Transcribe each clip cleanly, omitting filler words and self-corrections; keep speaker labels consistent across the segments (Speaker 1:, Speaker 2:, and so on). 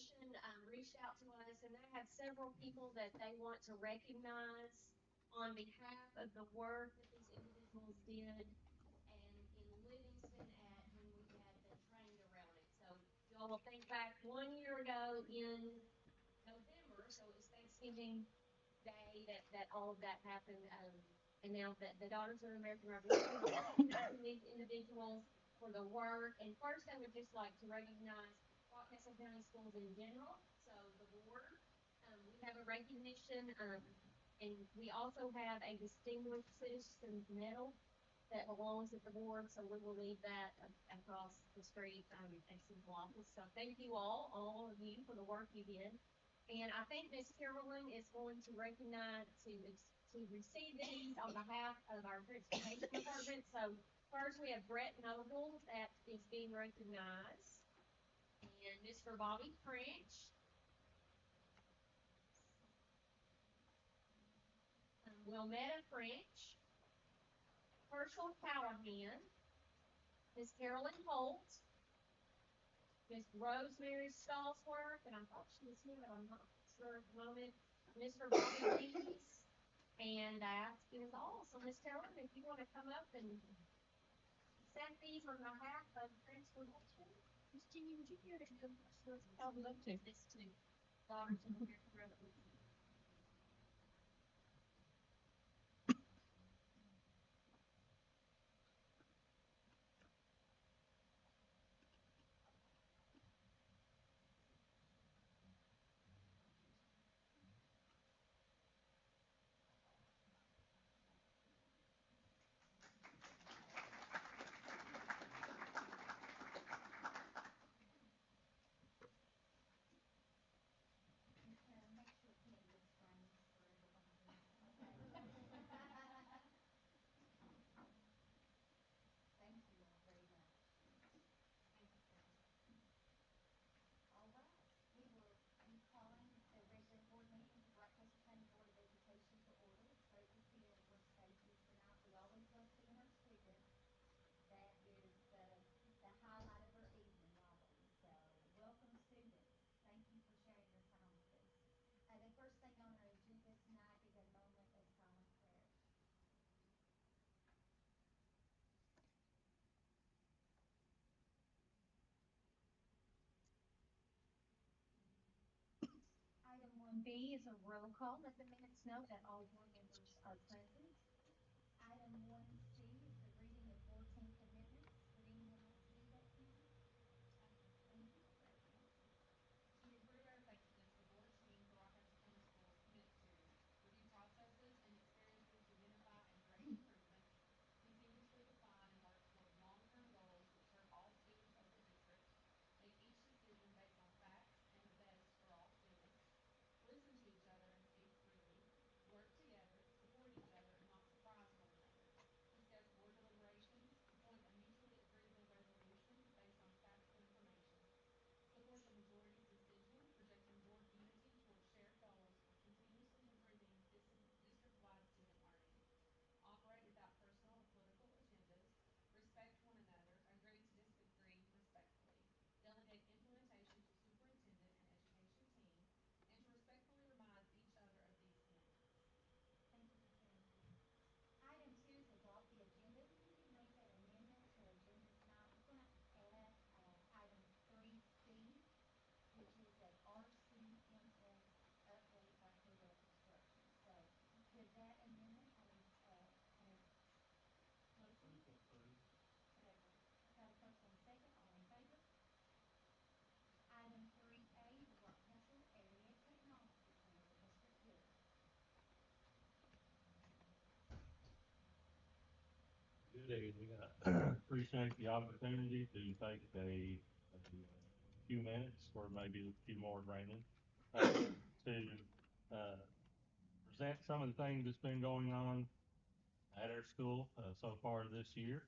Speaker 1: Foundation reached out to us, and they have several people that they want to recognize on behalf of the work that these individuals did and in Livingston at when we had the train derailment. So y'all will think back 1 year ago in November, so it was Thanksgiving Day that all of that happened. And now the Daughters of the American Revolution is recognizing these individuals for the work. And first, I would just like to recognize Rockcastle County Schools in general. So the board, we have a recognition, and we also have a Distinguished Citizens Medal that belongs at the board. So we will leave that across the street at Central Office. So thank you all of you for the work you did. And I think Miss Carolyn is going to recognize to receive these on behalf of our transportation department. So first we have Brett Noble that is being recognized, and Mr. Bobby French, Wilmetta French, Herschel Callahan, Miss Carolyn Holt, Miss Rosemary Stallsworth, and I thought she was here, but I'm not sure at the moment. Mr. Bobby Lees, and that is all. So, Miss Carolyn, if you want to come up and set these on behalf of transportation, Miss Jeannie, would you care to come? I would love to. This too. Daughters of American Revolution.
Speaker 2: Make sure Penny gets framed for everyone here. Okay. Thank you all very much.
Speaker 1: Thank you, Carolyn.
Speaker 2: All right. We will be calling the regular board meeting of the Rockcastle County Board of Education to order. It's great to see everyone's faces tonight. We always love seeing our students. That is the highlight of our evening always. So welcome students. Thank you for sharing your time with us. The first thing on our agenda tonight is a moment of silent prayer. Item 1B is a roll call. Let the minutes know that all board members are present. Item 1C is the reading of board team commitments. Would anyone like to do that tonight?
Speaker 1: I can.
Speaker 2: Thank you.
Speaker 1: Great, thank you. To improve our effectiveness, the board team for Rockcastle County Schools commits to review processes and experiences to identify and correct improvements, continuously define and work toward long-term goals that serve all students of the district, make each decision based on facts and the best for all students, listen to each other and speak freely, work together, support each other and not surprise one another, discuss board deliberations, appoint a mutually agreeable resolution based on factual information, support the majority's decision, projecting board unity towards shared goals of continuously improving district-wide student learning, operate without personal or political agendas, respect one another, agree to disagree respectfully, delegate implementation to superintendent and education team, and to respectfully remind each other of these commitments.
Speaker 2: Thank you for sharing that. Item 2 is adopt the agenda. We did make that amendment to our agenda tonight. We're going to add item 3C, which is a RCMS update by Cordell Construction. So with that amendment, can I motion? I got a first and a second. All in favor? Item 3A, the Rockcastle Area Technology Plan, Mr. Hill.
Speaker 3: Good evening. Appreciate the opportunity to take a few minutes, or maybe a few more, Brandon, to uh, present some of the things that's been going on at our school so far this year.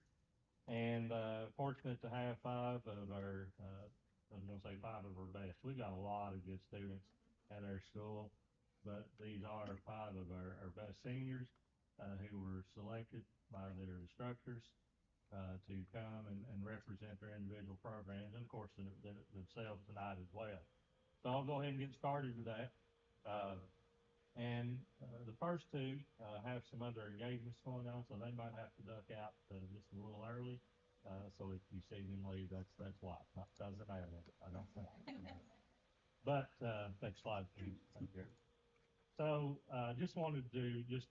Speaker 3: And fortunate to have I was going to say five of our best. We've got a lot of good students at our school, but these are five of our best seniors who were selected by their instructors to come and represent their individual programs, and of course themselves tonight as well. So I'll go ahead and get started with that. Uh, and the first two have some other engagements going on, so they might have to duck out just a little early. So if you see them leave, that's why. Not because they're mad at it, I don't think. But next slide, please. Thank you. So just wanted to just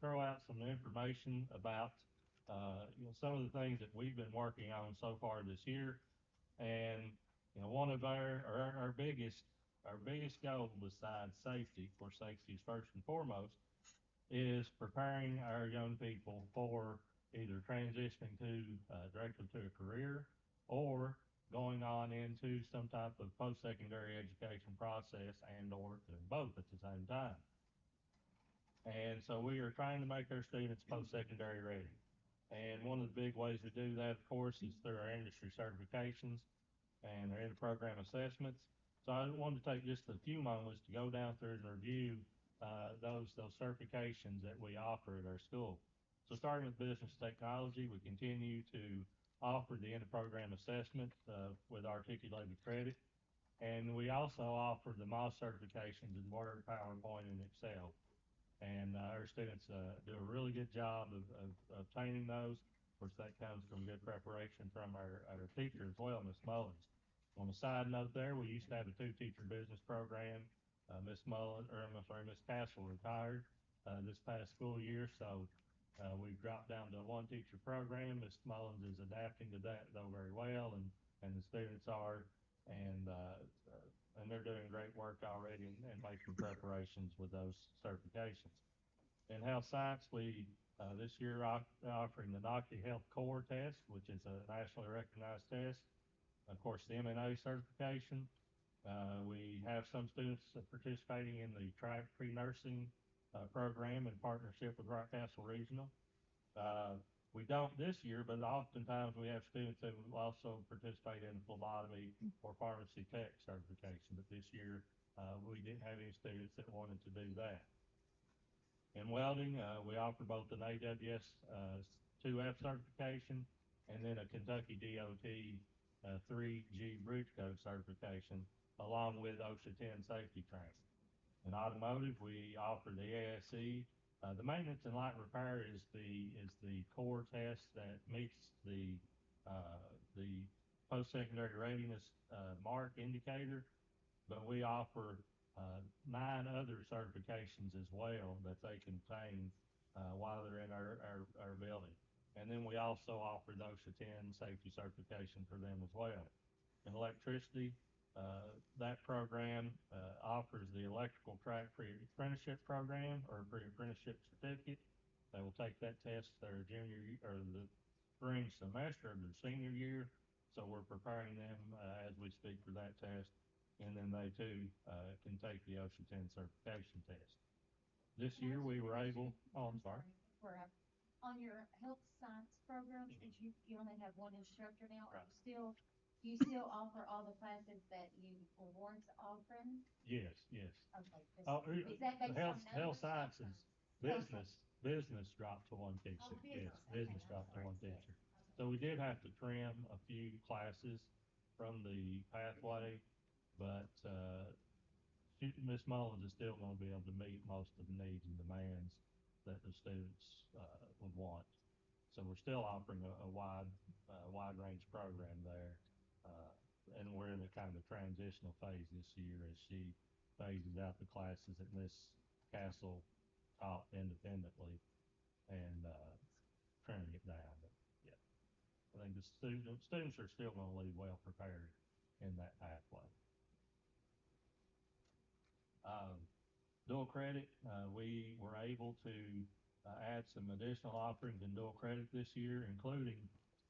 Speaker 3: throw out some information about some of the things that we've been working on so far this year. And one of our biggest goal besides safety, of course, safety is first and foremost, is preparing our young people for either transitioning to directly to a career or going on into some type of post-secondary education process and or doing both at the same time. And so we are trying to make our students post-secondary ready. And one of the big ways we do that, of course, is through our industry certifications and our inter-program assessments. So I wanted to take just a few moments to go down through and review those certifications that we offer at our school. So starting with business technology, we continue to offer the inter-program assessment with articulated credit. And we also offer the MOS certifications in Word, PowerPoint, and Excel. And our students do a really good job of obtaining those. Of course, that comes from good preparation from our teacher as well, Miss Mullins. On a side note there, we used to have a two-teacher business program. Miss Mullins, or I'm sorry, Miss Castle retired this past school year, so we've dropped down to a one-teacher program. Miss Mullins is adapting to that, though, very well, and the students are, and uh, and they're doing great work already and making preparations with those certifications. In health science, we this year offering the NOCTI Health Core Test, which is a nationally recognized test. Of course, the MNA certification. We have some students participating in the track pre-nursing program in partnership with Rockcastle Regional. We don't this year, but oftentimes we have students that will also participate in phlebotomy or pharmacy tech certification. But this year, we didn't have any students that wanted to do that. In welding, we offer both an AWS 2F certification and then a Kentucky DOT 3G bridge code certification, along with OSHA 10 safety training. In automotive, we offer the ASE. The maintenance and light repair is the core test that meets the post-secondary readiness mark indicator, but we offer 9 other certifications as well that they can obtain while they're in our building. And then we also offer the OSHA 10 safety certification for them as well. In electricity, that program offers the electrical track pre-apprenticeship program or pre-apprenticeship certificate. They will take that test their junior or the spring semester of their senior year. So we're preparing them as we speak for that test. And then they too can take the OSHA 10 certification test. This
Speaker 2: Can I
Speaker 3: year
Speaker 2: ask
Speaker 3: we
Speaker 2: you a
Speaker 3: were
Speaker 2: question?
Speaker 3: able, oh, I'm sorry.
Speaker 2: On your health science programs, since you only have one instructor now, are
Speaker 3: Right.
Speaker 2: you still offer all the classes that you were once offering?
Speaker 3: Yes, yes.
Speaker 2: Okay,
Speaker 3: Oh,
Speaker 2: is that based on
Speaker 3: health
Speaker 2: numbers?
Speaker 3: sciences,
Speaker 2: Health
Speaker 3: business dropped to one teacher.
Speaker 2: Oh,
Speaker 3: Yes,
Speaker 2: business, okay,
Speaker 3: business
Speaker 2: I'm
Speaker 3: dropped to
Speaker 2: sorry.
Speaker 3: one teacher.
Speaker 2: Okay.
Speaker 3: So we did have to trim a few classes from the pathway, but Miss Mullins is still going to be able to meet most of the needs and demands that the students would want. So we're still offering a wide range program there, uh, and we're in the kind of transitional phase this year as she phases out the classes that Miss Castle taught independently and trimming it down. But yeah, I think the students are still going to leave well prepared in that pathway. Um, Dual credit, we were able to add some additional offerings in dual credit this year, including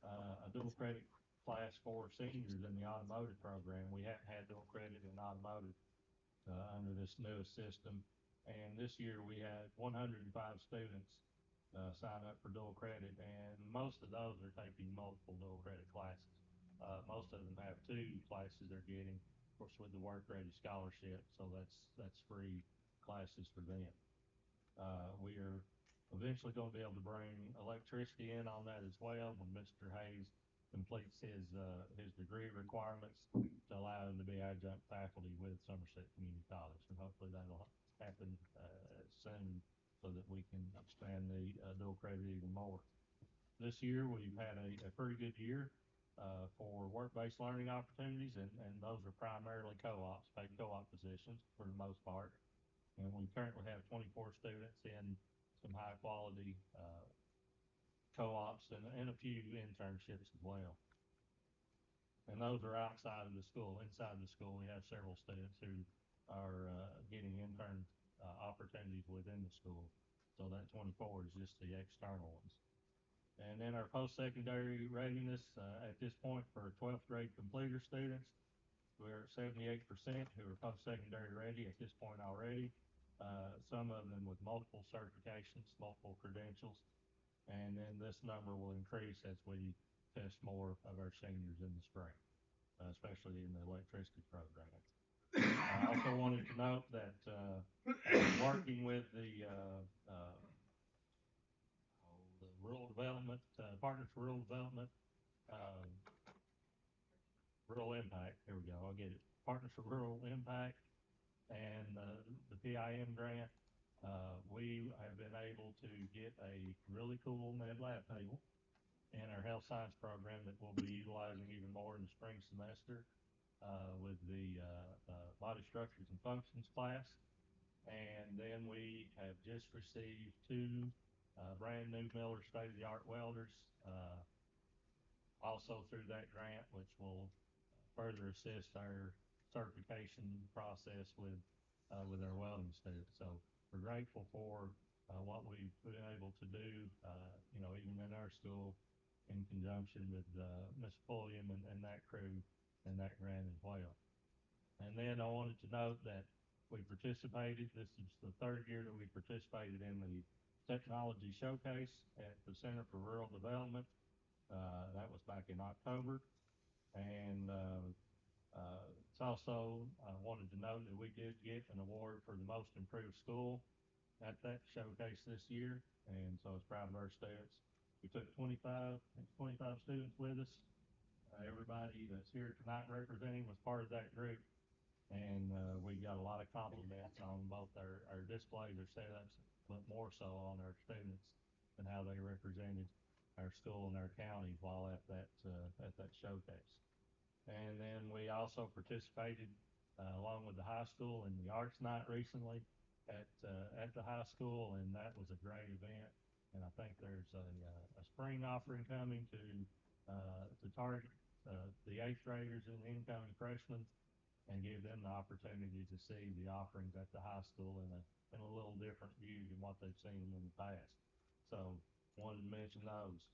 Speaker 3: a dual credit class for seniors in the automotive program. We hadn't had dual credit in automotive under this newest system. And this year we had 105 students sign up for dual credit, and most of those are taking multiple dual credit classes. Most of them have 2 classes they're getting, of course, with the Work Ready Scholarship, so that's free classes for them. We are eventually going to be able to bring electricity in on that as well when Mr. Hayes completes his degree requirements to allow him to be adjunct faculty with Somerset Community College, and hopefully that'll happen soon so that we can expand the dual credit even more. This year we've had a pretty good year for work-based learning opportunities, and those are primarily co-ops, paid co-op positions for the most part. And we currently have 24 students in some high-quality co-ops and a few internships as well. And those are outside of the school. Inside of the school, we have several students who are getting intern opportunities within the school. So that 24 is just the external ones. And then our post-secondary readiness at this point for 12th grade completer students, we're at 78% who are post-secondary ready at this point already. Some of them with multiple certifications, multiple credentials, and then this number will increase as we test more of our seniors in the spring, especially in the electricity program. I also wanted to note that working with the rural development, Partners for Rural Development, uh, Rural Impact, here we go, I'll get it. Partners for Rural Impact and the PIM grant, we have been able to get a really cool med lab table in our health science program that we'll be utilizing even more in the spring semester with the body structures and functions class. And then we have just received two brand new Miller state-of-the-art welders also through that grant, which will further assist our certification process with our welding students. So we're grateful for what we've been able to do, even in our school in conjunction with Ms. Pulliam and that crew and that grant as well. And then I wanted to note that we participated, this is the third year that we participated in the technology showcase at the Center for Rural Development. That was back in October. And it's also, I wanted to note that we did get an award for the most improved school at that showcase this year. And so I was proud of our students. We took 25 students with us. Everybody that's here tonight representing was part of that group. And we got a lot of compliments on both our displays, our setups, but more so on our students and how they represented our school and our county while at that showcase. And then we also participated along with the high school in the arts night recently at the high school, and that was a great event. And I think there's a spring offering coming to target the eighth graders and the incoming freshmen and give them the opportunity to see the offerings at the high school in a little different view than what they've seen in the past. So wanted to mention those.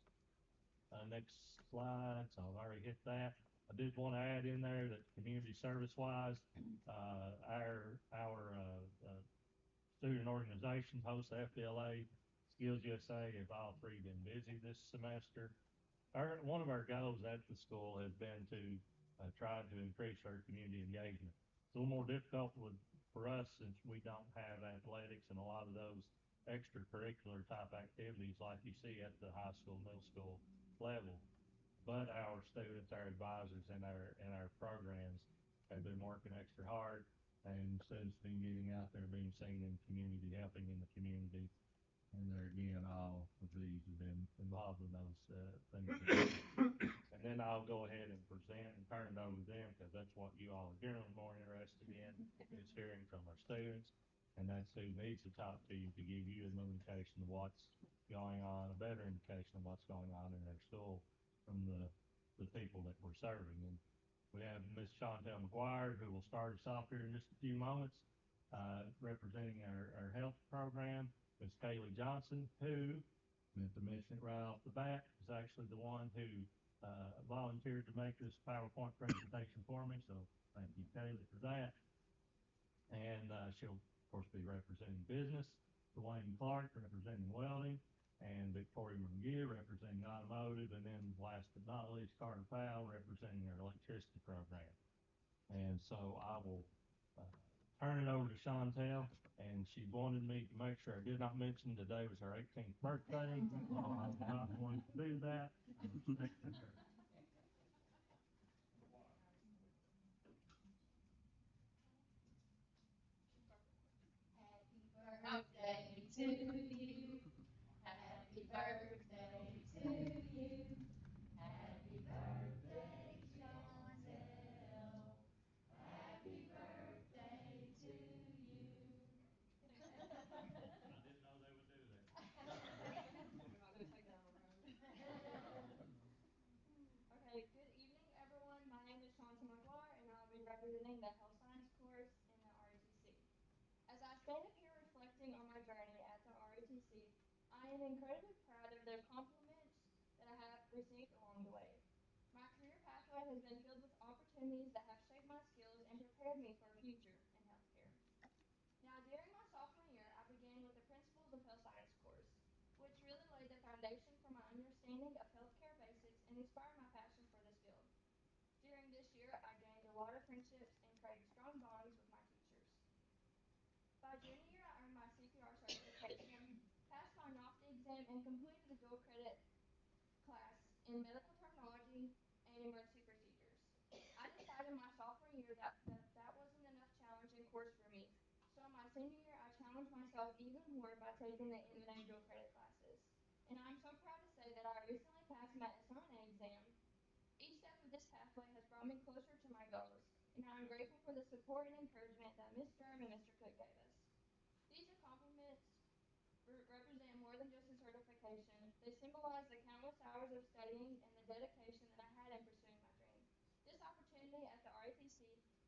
Speaker 3: Next slide, so I've already hit that. I did want to add in there that community service wise, our student organization hosts FBLA, Skills USA have all three been busy this semester. One of our goals at the school has been to try to increase our community engagement. It's a little more difficult for us since we don't have athletics and a lot of those extracurricular type activities like you see at the high school, middle school level. But our students, our advisors, and our programs have been working extra hard, and students been getting out there, being seen in the community, helping in the community, and there again, all of these have been involved in those things. And then I'll go ahead and present and turn it over to them because that's what you all are generally more interested in is hearing from our students. And that's who needs to talk to you to give you an indication of what's going on, a better indication of what's going on in our school from the people that we're serving. And we have Ms. Chantel McGuire, who will start us off here in just a few moments, representing our health program. Ms. Kaylee Johnson, who, meant to mention it right off the bat, is actually the one who volunteered to make this PowerPoint presentation for me. So thank you, Kaylee, for that. And she'll, of course, be representing business. Dwayne Clark representing welding, and Victoria McGee representing automotive, and then last but not least, Carter Powell representing our electricity program. And so I will turn it over to Chantel, and she wanted me to make sure I did not mention today was her 18th birthday. I was not going to do that.
Speaker 1: birthday to you. Happy birthday, Chantel. Happy birthday to you.
Speaker 3: I didn't know they would do that.
Speaker 4: We're not going to take that on the road. Okay, good evening, everyone. My name is Shanta McGuire, and I'll be representing the health science course in the ROTC. As I stand up here reflecting on my journey at the ROTC, I am incredibly proud of the compliments that I have received along the way. My career pathway has been filled with opportunities that have shaped my skills and prepared me for a future in healthcare. Now, during my sophomore year, I began with the Principles of Health Science course, which really laid the foundation for my understanding of healthcare basics and inspired my passion for this field. During this year, I gained a lot of friendships and created strong bonds with my teachers. By junior year, I earned my CPR certification, passed my NOFTA exam, and completed the dual credit class in medical terminology and emergency procedures. I decided my sophomore year that wasn't enough challenging course for me. So in my senior year, I challenged myself even more by taking the M&A dual credit classes. And I'm so proud to say that I recently passed my SRNA exam. Each step of this pathway has brought me closer to my goals, and I am grateful for the support and encouragement that Ms. Durham and Mr. Cook gave us. These accomplishments represent more than just a certification. They symbolize the countless hours of studying and the dedication that I had in pursuing my dream. This opportunity at the RATC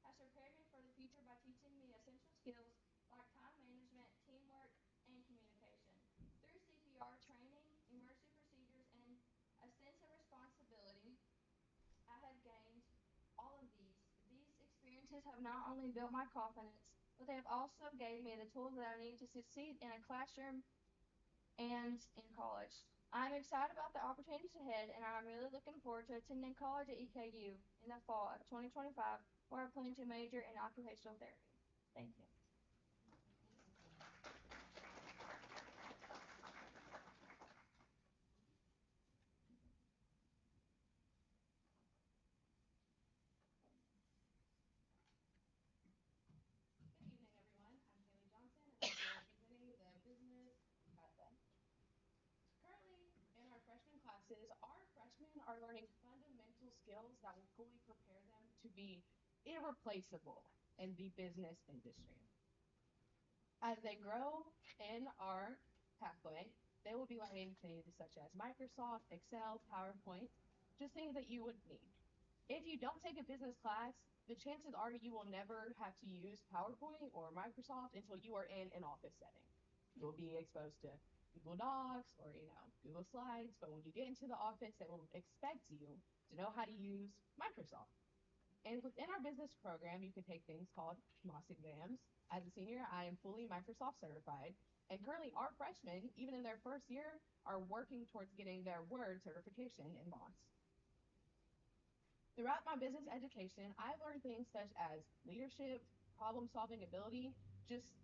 Speaker 4: has prepared me for the future by teaching me essential skills like time management, teamwork, and communication. Through CPR training, emergency procedures, and a sense of responsibility, I have gained all of these. These experiences have not only built my confidence, but they have also gave me the tools that I need to succeed in a classroom and in college. I'm excited about the opportunities ahead, and I'm really looking forward to attending college at EKU in the fall of 2025, where I plan to major in occupational therapy. Thank you.
Speaker 5: Good evening, everyone. I'm Haley Johnson, and I'll be representing the business pathway. Currently, in our freshman classes, our freshmen are learning fundamental skills that will fully prepare them to be irreplaceable in the business industry. As they grow in our pathway, they will be learning things such as Microsoft, Excel, PowerPoint, just things that you would need. If you don't take a business class, the chances are you will never have to use PowerPoint or Microsoft until you are in an office setting. You'll be exposed to Google Docs or Google Slides, but when you get into the office, they will expect you to know how to use Microsoft. And within our business program, you can take things called MOS exams. As a senior, I am fully Microsoft certified. And currently, our freshmen, even in their first year, are working towards getting their Word certification in MOS. Throughout my business education, I learned things such as leadership, problem solving ability, just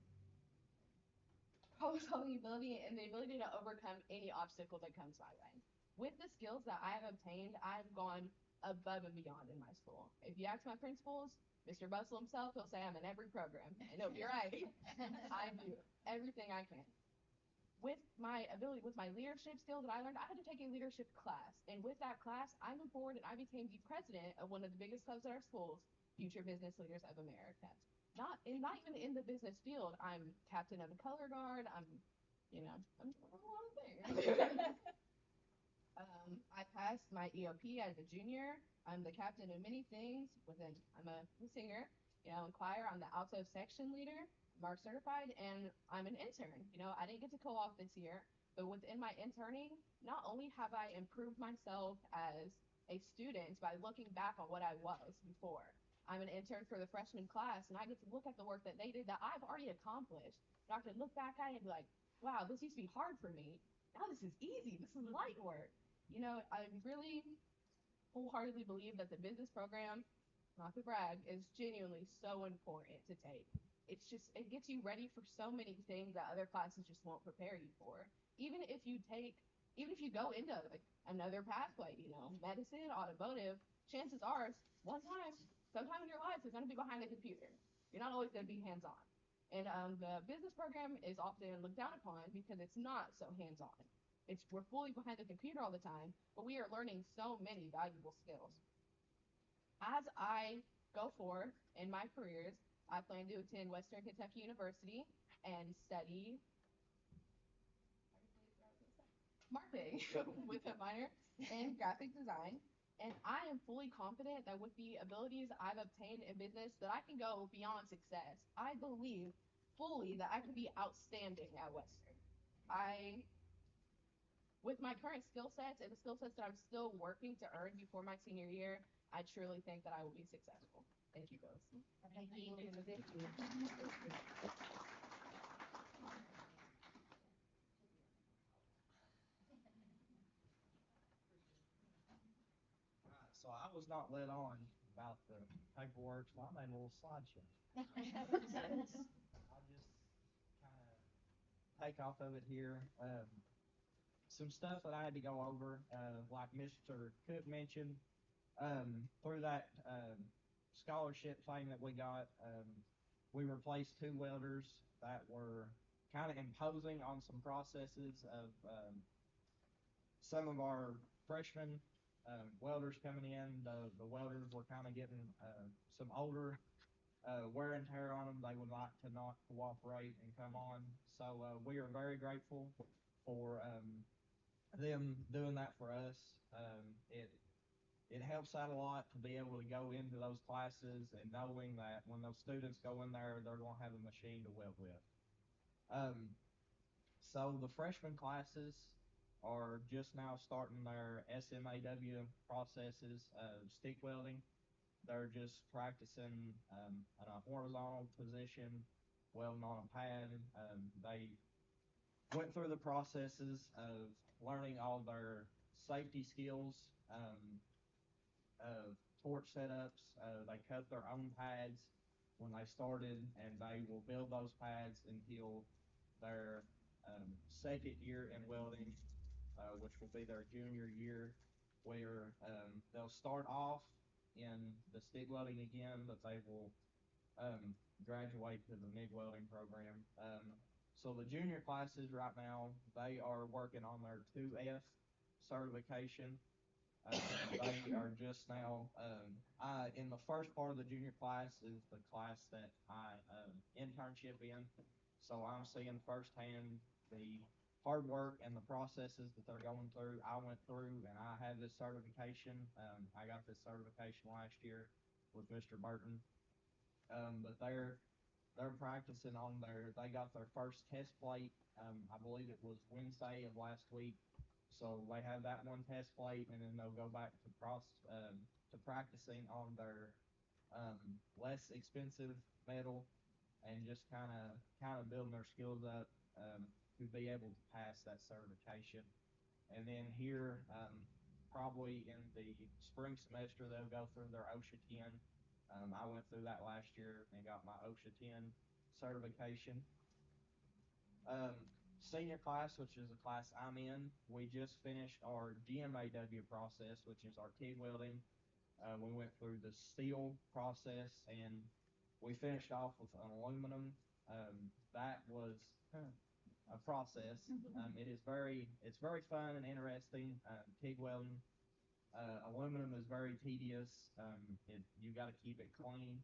Speaker 5: problem solving ability, and the ability to overcome any obstacle that comes my way. With the skills that I have obtained, I've gone above and beyond in my school. If you ask my principals, Mr. Bustle himself, he'll say I'm in every program. And no, you're right. I do everything I can. With my leadership skills that I learned, I had to take a leadership class. And with that class, I moved forward and I became the president of one of the biggest clubs at our schools, Future Business Leaders of America. Not even in the business field. I'm captain of the color guard. I'm a lot of things. I passed my EOP as a junior. I'm the captain of many things. I'm a singer. In choir, I'm the alto section leader. I'm ARC certified, and I'm an intern. I didn't get to co-op this year, but within my interning, not only have I improved myself as a student by looking back on what I was before. I'm an intern for the freshman class, and I get to look at the work that they did that I've already accomplished. And I can look back at it and be like, wow, this used to be hard for me. Now this is easy. This is light work. I really wholeheartedly believe that the business program, not to brag, is genuinely so important to take. It gets you ready for so many things that other classes just won't prepare you for. Even if you go into like another pathway, medicine, automotive, chances are sometime in your life, you're going to be behind a computer. You're not always going to be hands on. And the business program is often looked down upon because it's not so hands on. we're fully behind the computer all the time, but we are learning so many valuable skills. As I go forth in my careers, I plan to attend Western Kentucky University and study marketing with a minor in graphic design. And I am fully confident that with the abilities I've obtained in business, that I can go beyond success. I believe fully that I can be outstanding at Western. I, with my current skill sets and the skill sets that I'm still working to earn before my senior year, I truly think that I will be successful. Thank you, girls.
Speaker 1: Thank you.
Speaker 6: Right, so I was not let on about the paperwork, so I made a little slideshow. I'll just kind of take off of it here. Some stuff that I had to go over, like Mr. Cook mentioned, through that scholarship thing that we got, we replaced two welders that were kind of imposing on some processes of some of our freshmen welders coming in. The welders were kind of getting some older, wear and tear on them. They would like to not cooperate and come on. So we are very grateful for them doing that for us. It helps out a lot to be able to go into those classes and knowing that when those students go in there, they're going to have a machine to weld with. Um, so the freshman classes are just now starting their SMAW processes of stick welding. They're just practicing in a horizontal position, welding on a pad. They went through the processes of learning all their safety skills, of torch setups. They cut their own pads when they started, and they will build those pads until their second year in welding, which will be their junior year, where they'll start off in the stick welding again, but they will graduate to the MIG welding program. So the junior classes right now, they are working on their 2F certification. They are just now, in the first part of the junior class is the class that I internship in. So I'm seeing firsthand the hard work and the processes that they're going through. I went through and I have this certification. I got this certification last year with Mr. Burton. But they're practicing on they got their first test plate. I believe it was Wednesday of last week. So they have that one test plate, and then they'll go back to practicing on their less expensive metal, and just kind of building their skills up to be able to pass that certification. And then here, probably in the spring semester, they'll go through their OSHA 10. I went through that last year and got my OSHA 10 certification. Senior class, which is the class I'm in, we just finished our GMAW process, which is our TIG welding. We went through the steel process, and we finished off with an aluminum. That was a process. It's very fun and interesting. TIG welding. Aluminum is very tedious. You got to keep it clean.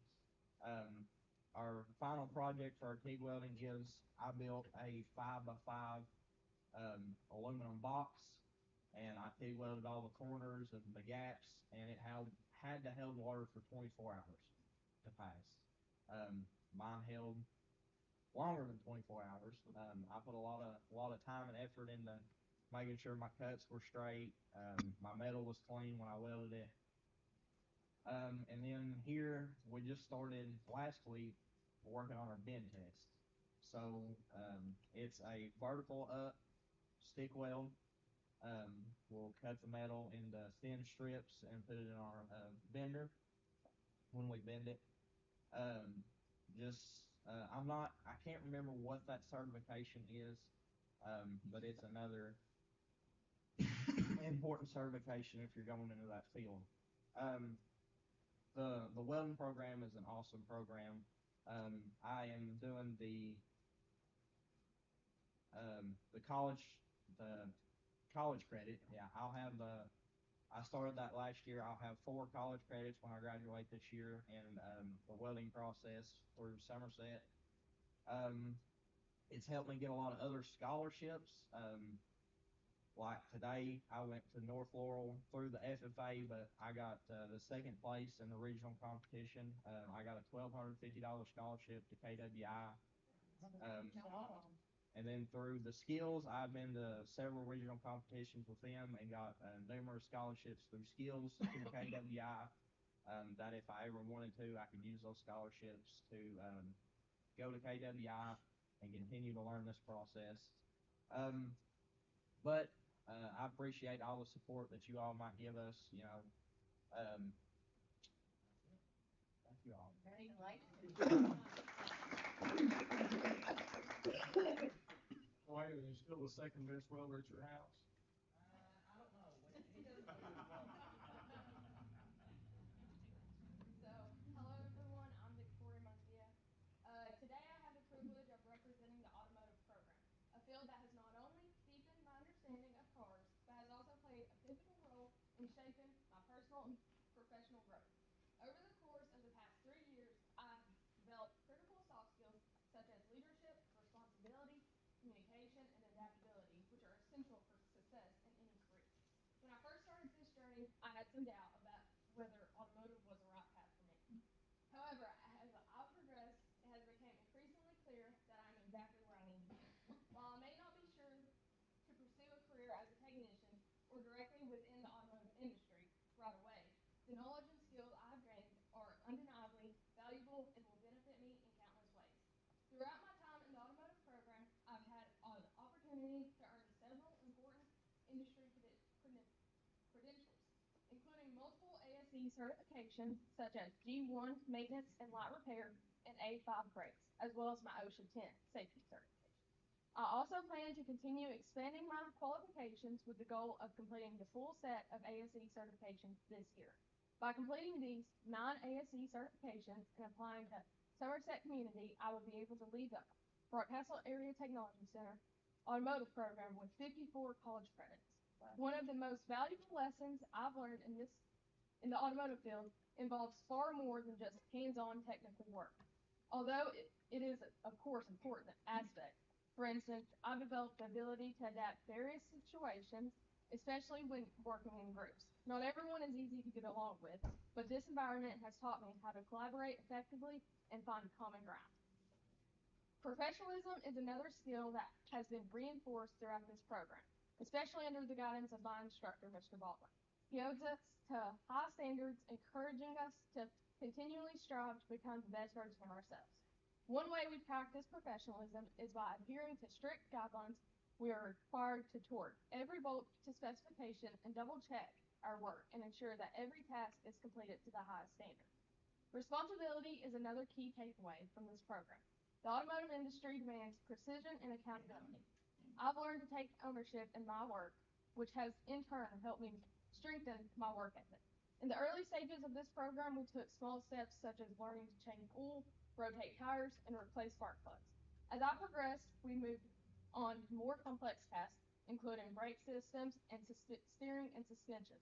Speaker 6: Um, our final project for our TIG welding is I built a 5x5 aluminum box, and I TIG welded all the corners and the gaps, and it had to hold water for 24 hours to pass. Mine held longer than 24 hours. I put a lot of time and effort into making sure my cuts were straight. My metal was clean when I welded it. And then here we just started last week working on our bend test. So it's a vertical up stick weld. We'll cut the metal into thin strips and put it in our bender when we bend it. Um, I can't remember what that certification is, but it's another important certification if you're going into that field. Um, the welding program is an awesome program. I am doing the college, the college credit. Yeah, I'll have I started that last year. I'll have 4 college credits when I graduate this year in the welding process through Somerset. Um, it's helped me get a lot of other scholarships. Like today, I went to North Laurel through the FFA, but I got the second place in the regional competition. I got a $1,250 scholarship to KWI. Um, and then through the skills, I've been to several regional competitions with them and got numerous scholarships through skills to KWI. That if I ever wanted to, I could use those scholarships to go to KWI and continue to learn this process. Um, but I appreciate all the support that you all might give us. Thank you all.
Speaker 3: Why are you still the second best welder at your house?
Speaker 6: I don't know. He doesn't do as well.
Speaker 4: So, hello everyone, I'm Victoria Munzia. Today I have the privilege of representing the automotive program, a field that has not only deepened my understanding of cars, but has also played a pivotal role in shaping my personal and professional growth. Over the course of the past 3 years, I've developed critical soft skills such as leadership, responsibility, communication, and adaptability, which are essential for success in any career. When I first started this journey, I had some doubt about whether automotive was the right path for me. However, as I progressed, it has become increasingly clear that I'm exactly where I need to be. While I may not be sure to pursue a career as a technician or directly within the automotive industry right away, the knowledge and skills I've gained are undeniably valuable and will benefit me in countless ways. Throughout my time in the automotive program, I've had an opportunity to earn several important industry credentials, including multiple ASE certifications such as G1 maintenance and light repair and A5 brakes, as well as my OSHA 10 safety certification. I also plan to continue expanding my qualifications with the goal of completing the full set of ASE certifications this year. By completing these 9 ASE certifications and applying to Somerset Community, I will be able to lead the Rockcastle Area Technology Center automotive program with 54 college credits. One of the most valuable lessons I've learned in the automotive field involves far more than just hands-on technical work. Although it is, of course, important aspect. For instance, I've developed the ability to adapt various situations, especially when working in groups. Not everyone is easy to get along with, but this environment has taught me how to collaborate effectively and find common ground. Professionalism is another skill that has been reinforced throughout this program, especially under the guidance of my instructor, Mr. Baldwin. He holds us to high standards, encouraging us to continually strive to become the best version of ourselves. One way we practice professionalism is by adhering to strict guidelines we are required to torque every bolt to specification and double check our work and ensure that every task is completed to the highest standard. Responsibility is another key takeaway from this program. The automotive industry demands precision and accountability. I've learned to take ownership in my work, which has in turn helped me strengthen my work ethic. In the early stages of this program, we took small steps such as learning to change oil, rotate tires, and replace spark plugs. As I progressed, we moved on to more complex tasks, including brake systems and steering and suspension.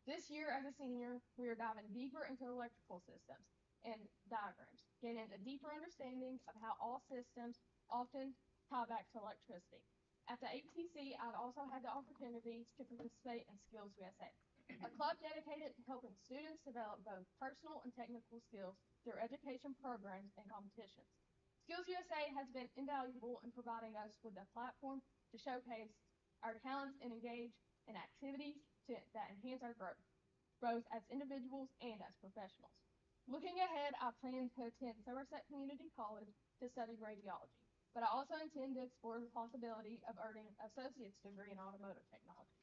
Speaker 4: This year, as a senior, we are diving deeper into electrical systems and diagrams, gaining a deeper understanding of how all systems often tie back to electricity. At the ATC, I've also had the opportunity to participate in Skills USA, a club dedicated to helping students develop both personal and technical skills through education programs and competitions. Skills USA has been invaluable in providing us with a platform to showcase our talents and engage in activities that enhance our growth, both as individuals and as professionals. Looking ahead, I plan to attend Somerset Community College to study radiology, but I also intend to explore the possibility of earning an associate's degree in automotive technology.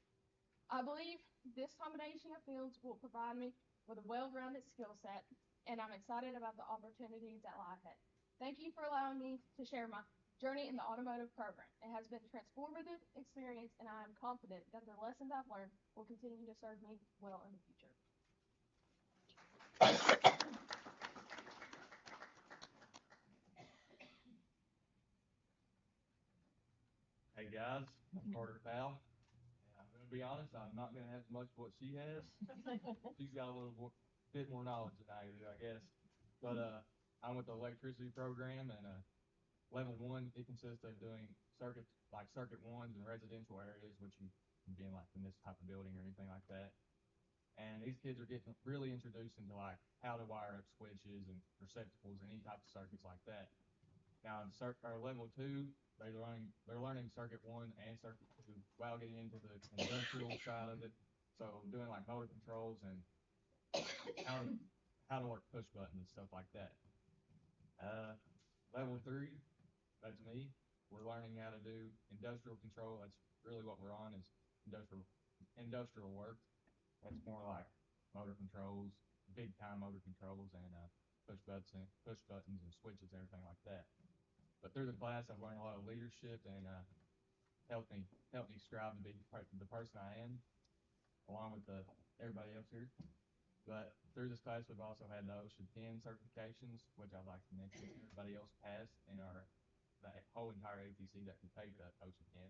Speaker 4: I believe this combination of fields will provide me with a well-rounded skill set, and I'm excited about the opportunities that lie ahead. Thank you for allowing me to share my journey in the automotive program. It has been a transformative experience, and I am confident that the lessons I've learned will continue to serve me well in the future.
Speaker 3: Hey guys, I'm Carter Powell, and I'm
Speaker 7: To be honest, I'm not gonna have as much of what she has. She's got a little bit more knowledge than I do, I guess. But I'm with the electricity program, and level one, it consists of doing circuit ones in residential areas, which you can be in like in this type of building or anything like that. And these kids are getting really introduced into like how to wire up switches and receptacles and any type of circuits like that. Now in our level two, they're learning circuit one and circuit two while getting into the industrial side of it. So doing like motor controls and how to how to work push buttons and stuff like that. Uh, Level three, that's me. We're learning how to do industrial control. That's really what we're on is industrial work. That's more like motor controls, big time motor controls, and push buttons and switches, everything like that. But through the class, I've learned a lot of leadership and helped me strive to be the person I am, along with everybody else here. But through this class, we've also had the OSHA 10 certifications, which I'd like to mention. Everybody else passed in the whole entire ATC that can take the OSHA 10.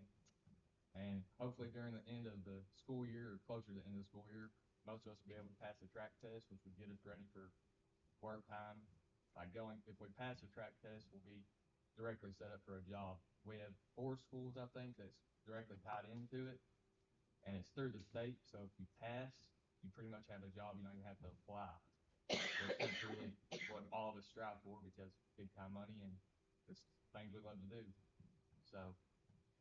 Speaker 7: And hopefully during the end of the school year or closer to the end of the school year, most of us will be able to pass the track test, which would get us ready for work time. If we pass the track test, we'll be directly set up for a job. We have four schools, I think, that's directly tied into it, and it's through the state. So if you pass, you pretty much have a job. You don't even have to apply, which is really what all of us strive for because big time money and it's things we love to do. So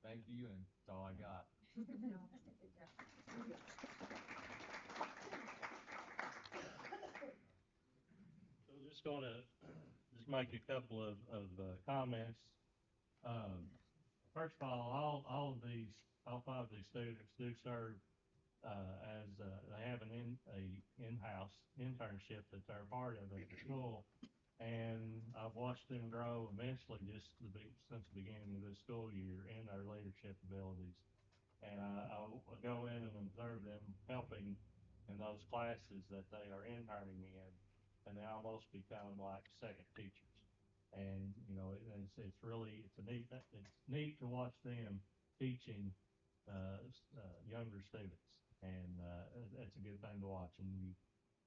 Speaker 7: thank you, and that's all I got.
Speaker 3: So just gonna just make a couple of comments. Um, First of all of all five of these students do serve as they have a in-house internship that they're part of at the school, and I've watched them grow immensely since the beginning of this school year in their leadership abilities. And I'll go in and observe them helping in those classes that they are interning in, and they almost become like second teachers. And it's really it's neat to watch them teaching younger students, and that's a good thing to watch. And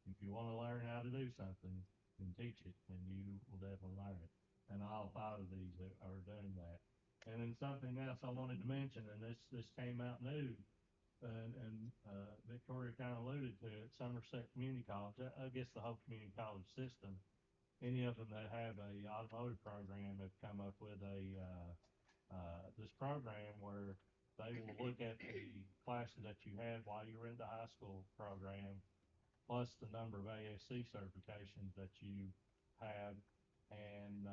Speaker 3: if you want to learn how to do something, then teach it, and you will definitely learn it. And all five of these are doing that. And then something else I wanted to mention, and this came out new, and Victoria kind of alluded to it. Somerset Community College, I guess the whole community college system, any of them that have a automotive program have come up with this program where they will look at the classes that you had while you were in the high school program, plus the number of ASC certifications that you have, and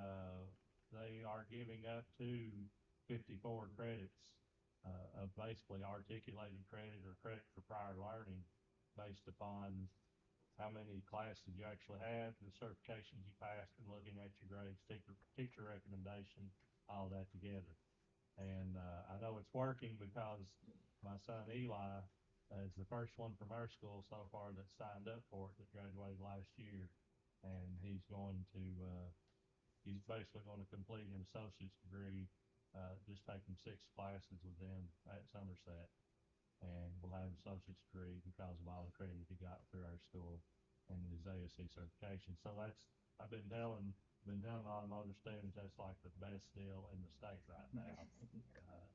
Speaker 3: they are giving up to 54 credits of basically articulated credit or credit for prior learning based upon how many classes you actually have, the certifications you passed, and looking at your grades, teacher recommendation, all that together. And I know it's working because my son Eli is the first one from our school so far that signed up for it that graduated last year, and he's basically going to complete an associate's degree, just taking 6 classes with them at Somerset, and will have an associate's degree because of all the credit he got through our school and his ASC certification. So been telling automotive students that's like the best deal in the state right now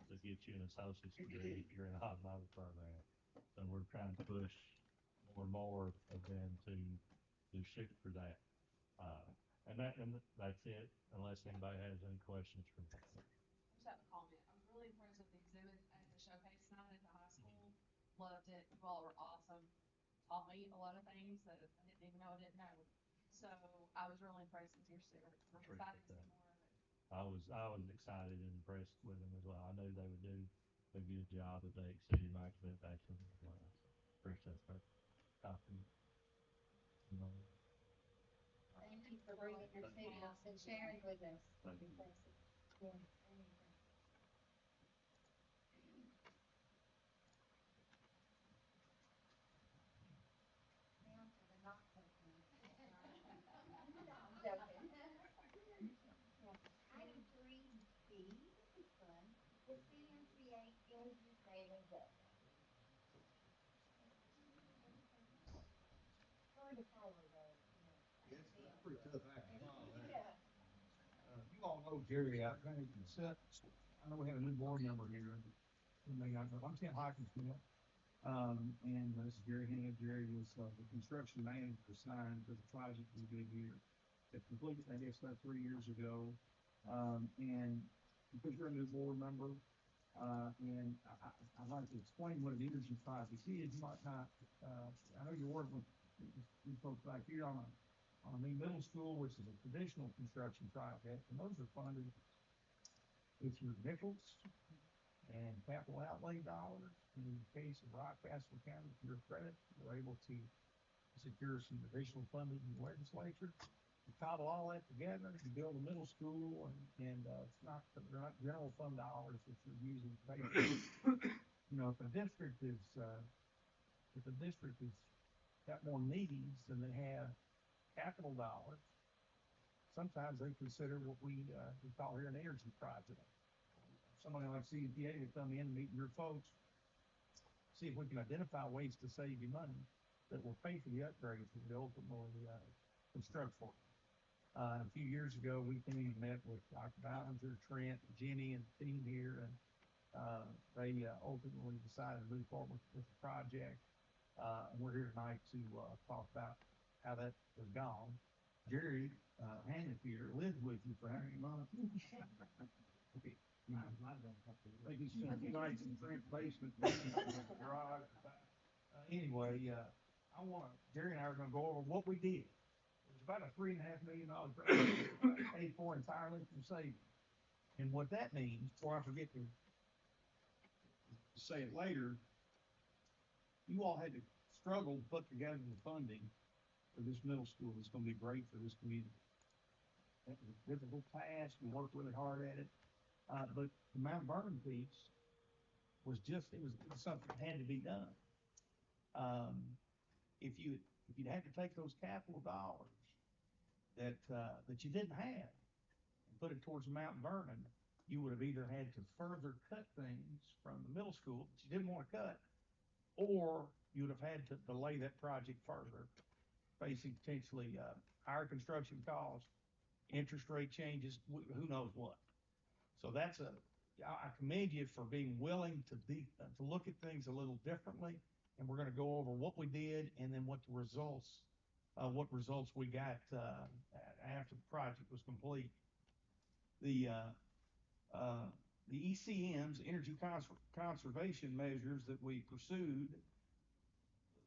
Speaker 3: to get you an associate's degree if you're in an automotive program. So we're trying to push more and more of them to shoot for that. Uh, and that's it. Unless anybody has any questions for me.
Speaker 5: I just have a comment. I was really impressed with the exhibit at the showcase tonight at the high school. Loved it. You all were awesome. Taught me a lot of things that I didn't even know I didn't know. So I was really impressed with your students. I'm excited to see more of it.
Speaker 3: I was excited and impressed with them as well. I knew they would do a good job, but they exceeded my expectations as well. Appreciate that. Copy. You know,
Speaker 2: Thank you for bringing your students and sharing with us.
Speaker 3: thank you.
Speaker 2: Yes, very impressive. Now to the not so fun. No, I'm joking. Yeah. Item 3B, this is fun. Consider and create interview training website.
Speaker 8: pretty tough act to follow there. You all know Jerry out there. I know we have a new board member here. I'm Tim Hawkins. And this is Gary Hanna. Jerry was the construction manager assigned to the project we did here. It completed, I guess, about 3 years ago. And because you're a new board member, and I'd like to explain what an energy project is. You might not, I know you're working with you folks back here on the middle school, which is a traditional construction project, and those are funded with your nickels and capital outlay dollars. In the case of Rockcastle County, to your credit, we're able to secure some additional funding in the legislature. You cobble all that together, you build a middle school, and it's not they're not general fund dollars that you're using to pay for it. You know, if a district is got more needs than they have capital dollars, sometimes they consider what we call here an energy project. Somebody like CEPA will come in and meet your folks, see if we can identify ways to save you money that will pay for the upgrades that we ultimately construct for you. A few years ago, we came and met with Dr. Ballinger, Trent, Jenny, and the team here, and they ultimately decided to move forward with the project. And we're here tonight to talk about how that has gone. Jerry Hanna here lived with you for how many months? Okay. I think he's spent nights in Trent's basement, garage. Anyway, Jerry and I are going to go over what we did. It was about a $3.5 million project paid for entirely from savings. And what that means, before I forget to say it later, you all had to struggle to put together the funding for this middle school. It's going to be great for this community. It was a difficult task. We worked really hard at it. But the Mount Vernon piece was it was something that had to be done. If you'd had to take those capital dollars that you didn't have and put it towards Mount Vernon, you would have either had to further cut things from the middle school that you didn't want to cut, or you would have had to delay that project further, facing potentially higher construction costs, interest rate changes, who knows what. So I commend you for being willing to look at things a little differently. And we're going to go over what we did and then what results we got after the project was complete. The ECMs, energy conservation measures that we pursued.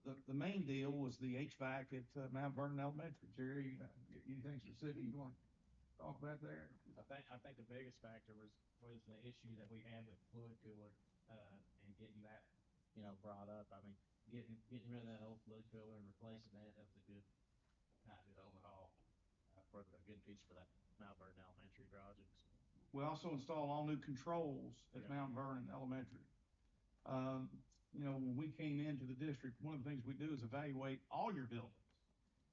Speaker 8: The main deal was the HVAC at Mount Vernon Elementary. Jerry, anything specific you want to talk about there?
Speaker 9: I think the biggest factor was the issue that we had with fluid cooler and getting that brought up. I mean, getting rid of that old fluid cooler and replacing that was a not good overhaul for a good piece for that Mount Vernon Elementary project.
Speaker 8: We also installed all new controls at Mount Vernon Elementary. When we came into the district, one of the things we do is evaluate all your buildings.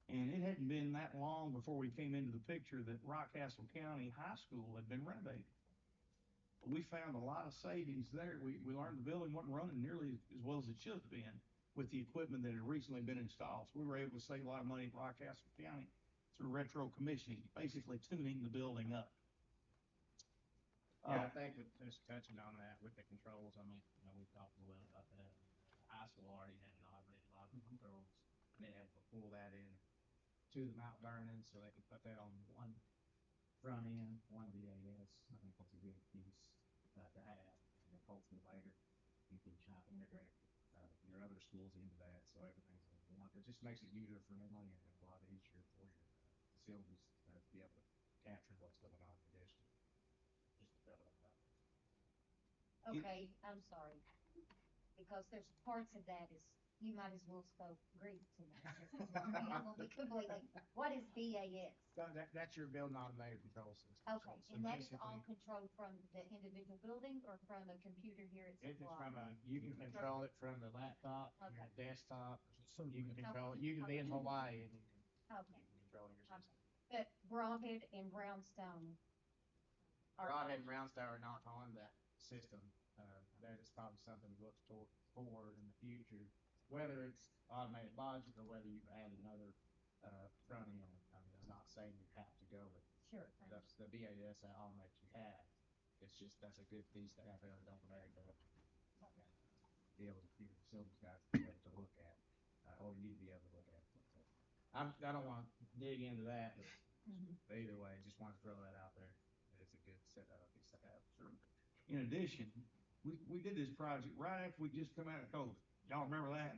Speaker 8: And it hadn't been that long before we came into the picture that Rockcastle County High School had been renovated. But we found a lot of savings there. We learned the building wasn't running nearly as well as it should have been with the equipment that had recently been installed. So we were able to save a lot of money at Rockcastle County through retro commissioning, basically tuning the building up.
Speaker 9: Yeah, I think just touching on that with the controls, I mean, we talked a little about that. The high school already had an automated lot of controls, and they had to pull that in to the Mount Vernon so they could put that on one front end, one DAS. I think that's a good piece to have, and then hopefully later you can try to integrate your other schools into that, so everything's on one. It just makes it user friendly and a lot easier for your facilities to be able to capture what's going on in the district.
Speaker 2: Okay, I'm sorry, because there's parts of that is, you might as well spoke Greek to me. I'm gonna be completely, what is BAS?
Speaker 9: That's your building automated control system.
Speaker 2: Okay,
Speaker 9: So
Speaker 2: and that is
Speaker 9: basically,
Speaker 2: all controlled from the individual building or from a computer here at
Speaker 9: it's
Speaker 2: Supply?
Speaker 9: you can control it from the laptop,
Speaker 2: Okay.
Speaker 9: your desktop. You can control it. You can be in Hawaii and
Speaker 2: Okay.
Speaker 9: you can control your system.
Speaker 2: But Broadhead and Brownstone
Speaker 9: Broadhead and Brownstone are not on that system. That is probably something we look forward in the future, whether it's automated logic or whether you've added another front end. I mean, not saying you have to go with
Speaker 2: Sure.
Speaker 9: the BAS on that you have. It's just that's a good piece to have in North America. Be able to, your facilities guys to be able to look at, or you need to be able to look at. I don't want to dig into that, but either way, just want to throw that out there. It's a good set piece to have.
Speaker 8: Sure. In addition, we did this project right after we just come out of COVID. Y'all remember that?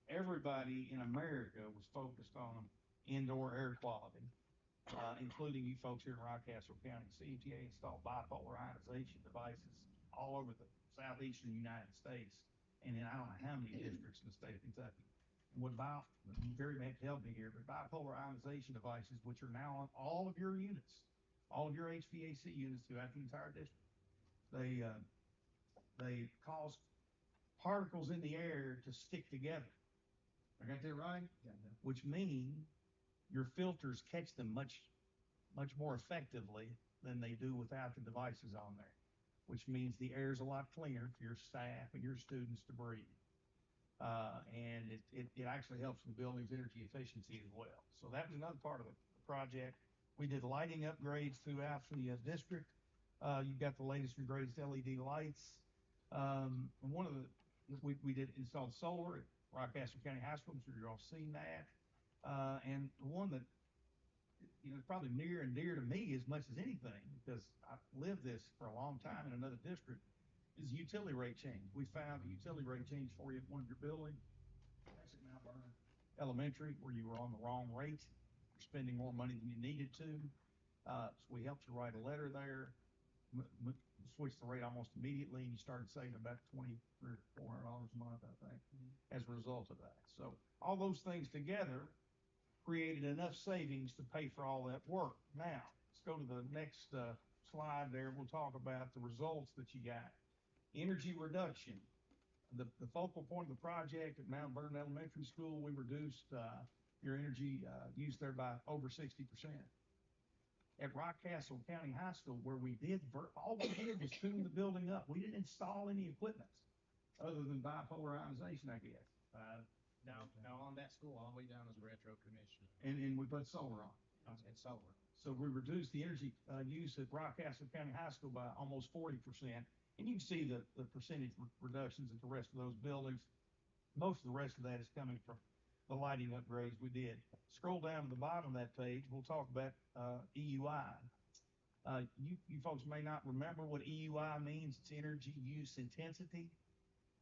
Speaker 8: Everybody in America was focused on indoor air quality, including you folks here in Rockcastle County. CTA installed bipolar ionization devices all over the southeastern United States, and in I don't know how many districts in the state of Kentucky. And what Jerry may have to help me here, but bipolar ionization devices, which are now on all of your units, all of your HVAC units throughout the entire district, they cause particles in the air to stick together. I got that right?
Speaker 9: Yeah.
Speaker 8: Which mean your filters catch them much more effectively than they do without the devices on there, which means the air is a lot cleaner for your staff and your students to breathe. And it actually helps the building's energy efficiency as well. So that was another part of the project. We did lighting upgrades throughout the district. You've got the latest and greatest LED lights. And one of the, we did install solar at Rockcastle County High School. I'm sure you've all seen that. And the one that, is probably near and dear to me as much as anything, because I've lived this for a long time in another district, is utility rate change. We found a utility rate change for you at one of your buildings. That's at Mount Vernon Elementary, where you were on the wrong rate. You're spending more money than you needed to. So we helped you write a letter there, switched the rate almost immediately, and you started saving about $2,300 or $400 a month, I think, as a result of that. So all those things together created enough savings to pay for all that work. Now, let's go to the next slide there. We'll talk about the results that you got. Energy reduction. The focal point of the project at Mount Vernon Elementary School, we reduced your energy use there by over 60%. At Rockcastle County High School, where all we did was tune the building up. We didn't install any equipment other than bipolar ionization, I guess.
Speaker 9: Now on that school, all the way down is retro commission.
Speaker 8: And we put solar on.
Speaker 9: And solar.
Speaker 8: So we reduced the energy use at Rockcastle County High School by almost 40%. And you can see the percentage reductions at the rest of those buildings. Most of the rest of that is coming from the lighting upgrades we did. Scroll down to the bottom of that page. We'll talk about EUI. You folks may not remember what EUI means. It's energy use intensity.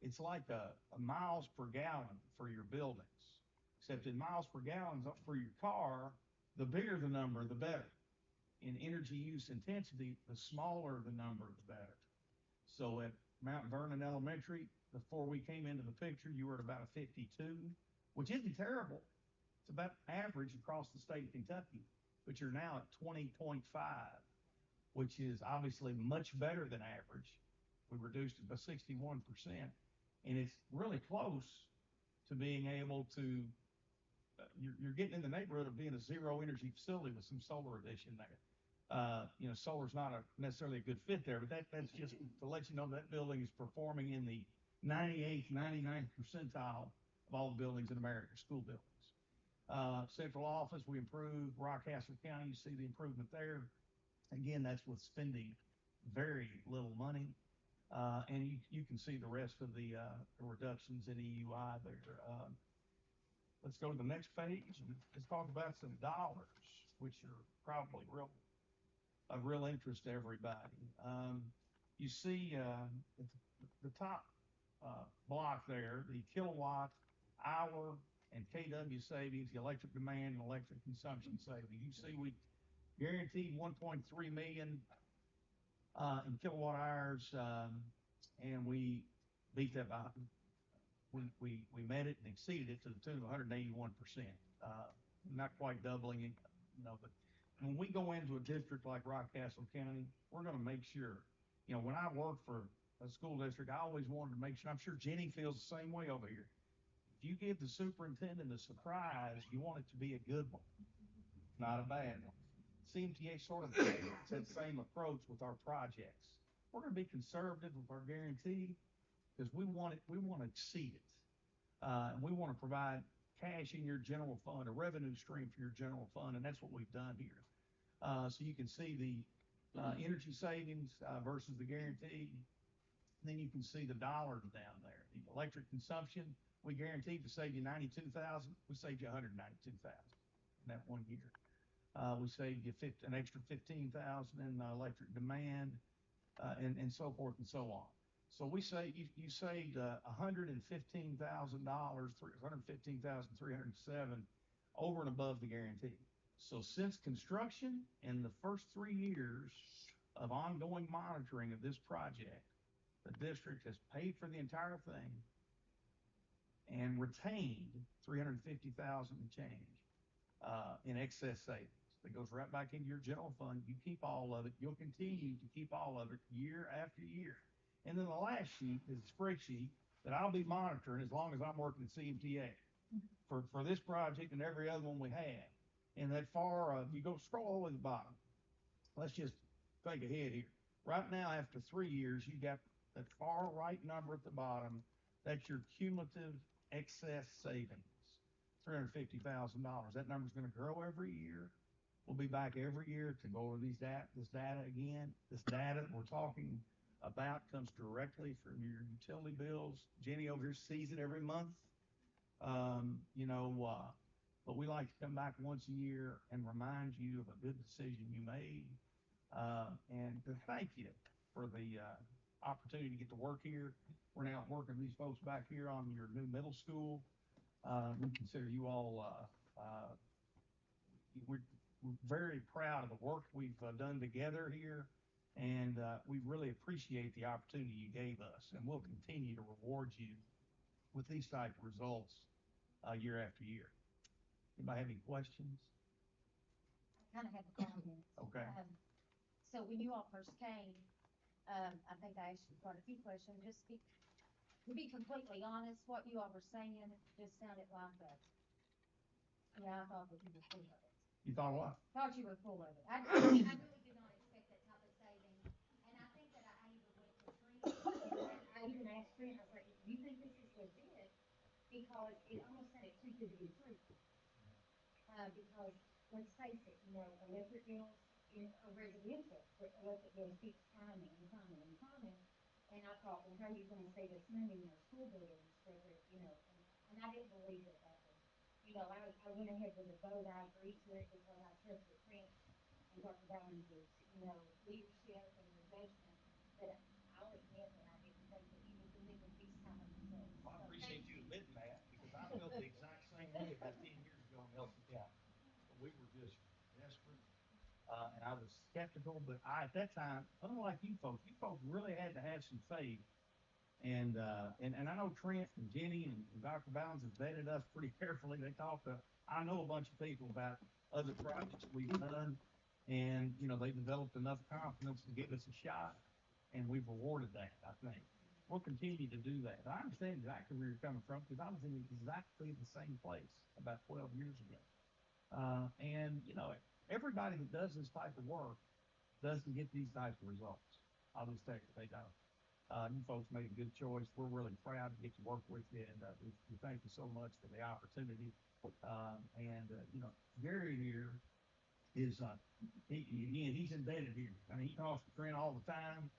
Speaker 8: It's like a miles per gallon for your buildings, except in miles per gallon for your car, the bigger the number, the better. In energy use intensity, the smaller the number, the better. So at Mount Vernon Elementary, before we came into the picture, you were at about a 52, which isn't terrible. It's about average across the state of Kentucky, but you're now at 20.5, which is obviously much better than average. We reduced it by 61%, and it's really close to being able to, you're getting in the neighborhood of being a zero energy facility with some solar addition there. Solar's not necessarily a good fit there, but that's just to let you know that building is performing in the 98th, 99th percentile of all the buildings in America, school buildings. Central office, we improved. Rockcastle County, you see the improvement there. Again, that's with spending very little money. And you can see the rest of the reductions in EUI there. Let's go to the next page and let's talk about some dollars, which are probably of real interest to everybody. You see the top block there, the kilowatt hour and KW savings, the electric demand and electric consumption savings. You see we guaranteed 1.3 million in kilowatt hours, and we beat that by, we met it and exceeded it to the tune of 181%. Not quite doubling it, but when we go into a district like Rockcastle County, we're going to make sure, when I work for a school district, I always wanted to make sure, I'm sure Jenny feels the same way over here. If you give the superintendent a surprise, you want it to be a good one, not a bad one. CMTA sort of takes that same approach with our projects. We're going to be conservative with our guarantee because we want to exceed it. And we want to provide cash in your general fund, a revenue stream for your general fund, and that's what we've done here. So you can see the energy savings versus the guarantee. Then you can see the dollars down there. The electric consumption, we guaranteed to save you 92,000. We saved you 192,000 in that 1 year. We saved you an extra 15,000 in electric demand, and so forth and so on. So we say you saved $115,000, 115,307 over and above the guarantee. So since construction and the first 3 years of ongoing monitoring of this project, the district has paid for the entire thing and retained 350,000 and change in excess savings. That goes right back into your general fund. You keep all of it. You'll continue to keep all of it year after year. And then the last sheet is a spreadsheet that I'll be monitoring as long as I'm working at CMTA for this project and every other one we have. And that far, you go scroll all the way to the bottom. Let's just think ahead here. Right now, after 3 years, you got that far right number at the bottom. That's your cumulative excess savings, $350,000. That number's going to grow every year. We'll be back every year to go over this data again. This data we're talking about comes directly from your utility bills. Jenny over here sees it every month. But we like to come back once a year and remind you of a good decision you made, and to thank you for the opportunity to get to work here. We're now working with these folks back here on your new middle school. We consider you all, we're very proud of the work we've done together here, and we really appreciate the opportunity you gave us, and we'll continue to reward you with these type of results year after year. Anybody have any questions?
Speaker 2: I kind of have a comment.
Speaker 8: Okay.
Speaker 2: So when you all first came, I think I asked you quite a few questions. To be completely honest, what you all were saying just sounded like I thought that you were full of it.
Speaker 8: You thought what?
Speaker 2: Thought you were full of it. I really did not expect that type of saving. And I think that I even went to Trent, and I even asked Trent, I was like, do you think this is legit? Because it almost sounded too good to be true. Because let's face it, electric bills in a residential, electric bills keeps climbing and climbing and climbing. And I thought, well, how are you going to save us money in our school buildings for and I didn't believe that would, I went ahead with a vote. I agreed to it because I trusted Trent and Dr. Ballinger's, leadership and their judgment. But I'll admit that I didn't think that you would deliver these kind of results.
Speaker 8: Well, I appreciate you admitting that, because I felt the exact same way about 10 years ago in Nelson County. But we were just desperate, and I was skeptical. But at that time, unlike you folks really had to have some faith. And I know Trent and Jenny and Dr. Bounds have vetted us pretty carefully. They talked to, I know a bunch of people about other projects we've done, and they developed enough confidence to give us a shot, and we've rewarded that, I think. We'll continue to do that. I understand exactly where you're coming from, because I was in exactly the same place about 12 years ago. And everybody that does this type of work doesn't get these types of results. I'll just tell you, they don't. You folks made a good choice. We're really proud to get to work with you, and we thank you so much for the opportunity. Gary here is, he's embedded here. I mean, he talks to Trent all the time,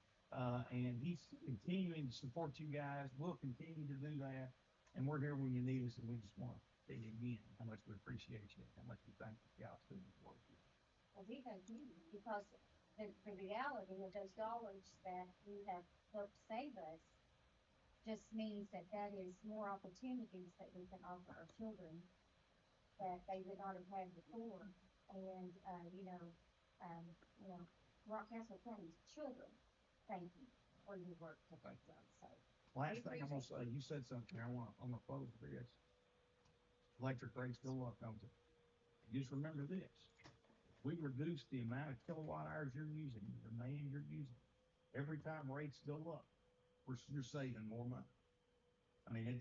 Speaker 8: and he's continuing to support you guys. We'll continue to do that, and we're here when you need us, and we just want to tell you again how much we appreciate you, how much we thank you for the opportunity to work with you.
Speaker 2: Well, we thank you, because the reality of those dollars that you have helped save us just means that is more opportunities that we can offer our children that they would not have had before. And Rockcastle County's children thank you for your work that you've done. So
Speaker 8: last thing I'm gonna say, you said something I'm gonna close with this. Electric rates go up, don't they? Just remember this. We reduce the amount of kilowatt hours you're using, the demand you're using. Every time rates go up, you're saving more money. I mean,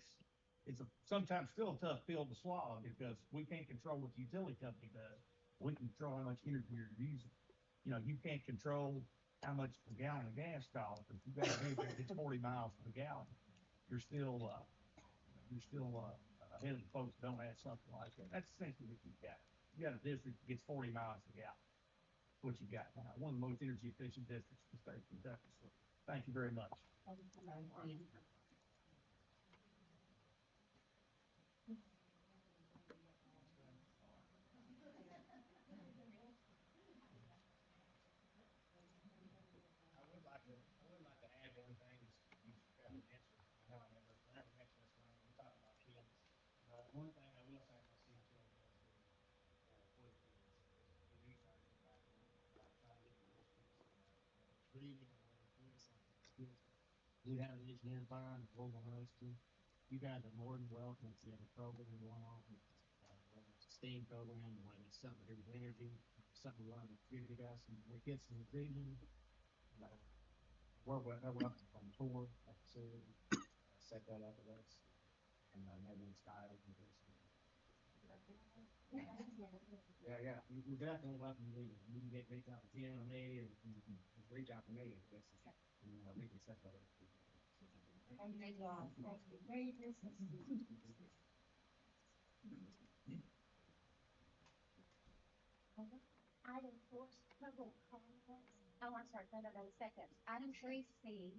Speaker 8: it's sometimes still a tough pill to swallow, because we can't control what the utility company does. We can control how much energy you're using. You can't control how much a gallon of gas costs. If you've got a vehicle that's 40 miles per gallon, you're still ahead of the folks that don't have something like that. That's essentially what you've got. You got a district that gets 40 miles to the gallon. What you got now, one of the most energy efficient districts in the state of Kentucky. So thank you very much.
Speaker 9: I would like to add one thing, just you kind of mentioned, I know I never mentioned this when we talk about kids. But one thing I will say my city attorney does do for the kids is we do try to get back on, try to get the districts, reading or doing something for kids. We have an engineering firm, Global Husky. You guys are more than welcome if you have a program going on, whether it's a STEAM program, whether it's something to do with energy, something we want to community guys, and we get some reading. Uh, we're welcome from tour, like I said, set that up with us, and maybe it's guided with us. Yeah, yeah, you definitely welcome to me. You can reach out to Tim or me, and you can just reach out to me. That's, and we can set that up.
Speaker 2: Thank you all. Thank you. Merry Christmas. Item four is public comments. Oh, I'm sorry, no, second. Item 3C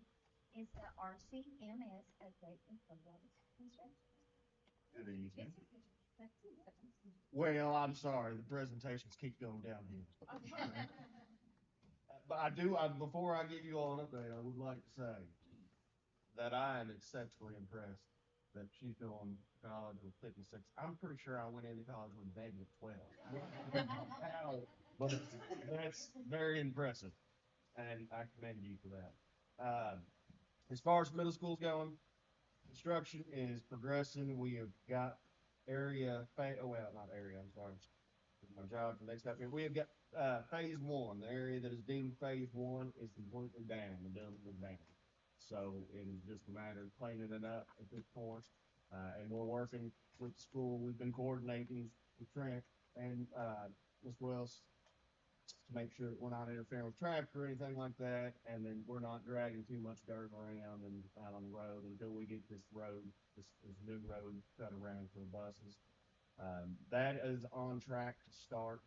Speaker 2: is the RCMS update for road construction.
Speaker 10: Good evening.
Speaker 2: That's it.
Speaker 10: Well, I'm sorry, the presentations keep going downhill. But before I give you all an update, I would like to say that I am exceptionally impressed that she's going to college with 56. I'm pretty sure I went into college with a baby at 12. But that's very impressive, and I commend you for that. As far as middle school's going, construction is progressing. We have got not area, I'm sorry. My job for next up here. We have got phase one. The area that is deemed phase one is completely down. The building is down. So it is just a matter of cleaning it up at this point. And we're working with the school. We've been coordinating with Trent and Ms. Wells to make sure that we're not interfering with traffic or anything like that, and then we're not dragging too much dirt around and out on the road until we get this new road cut around for the buses. That is on track to start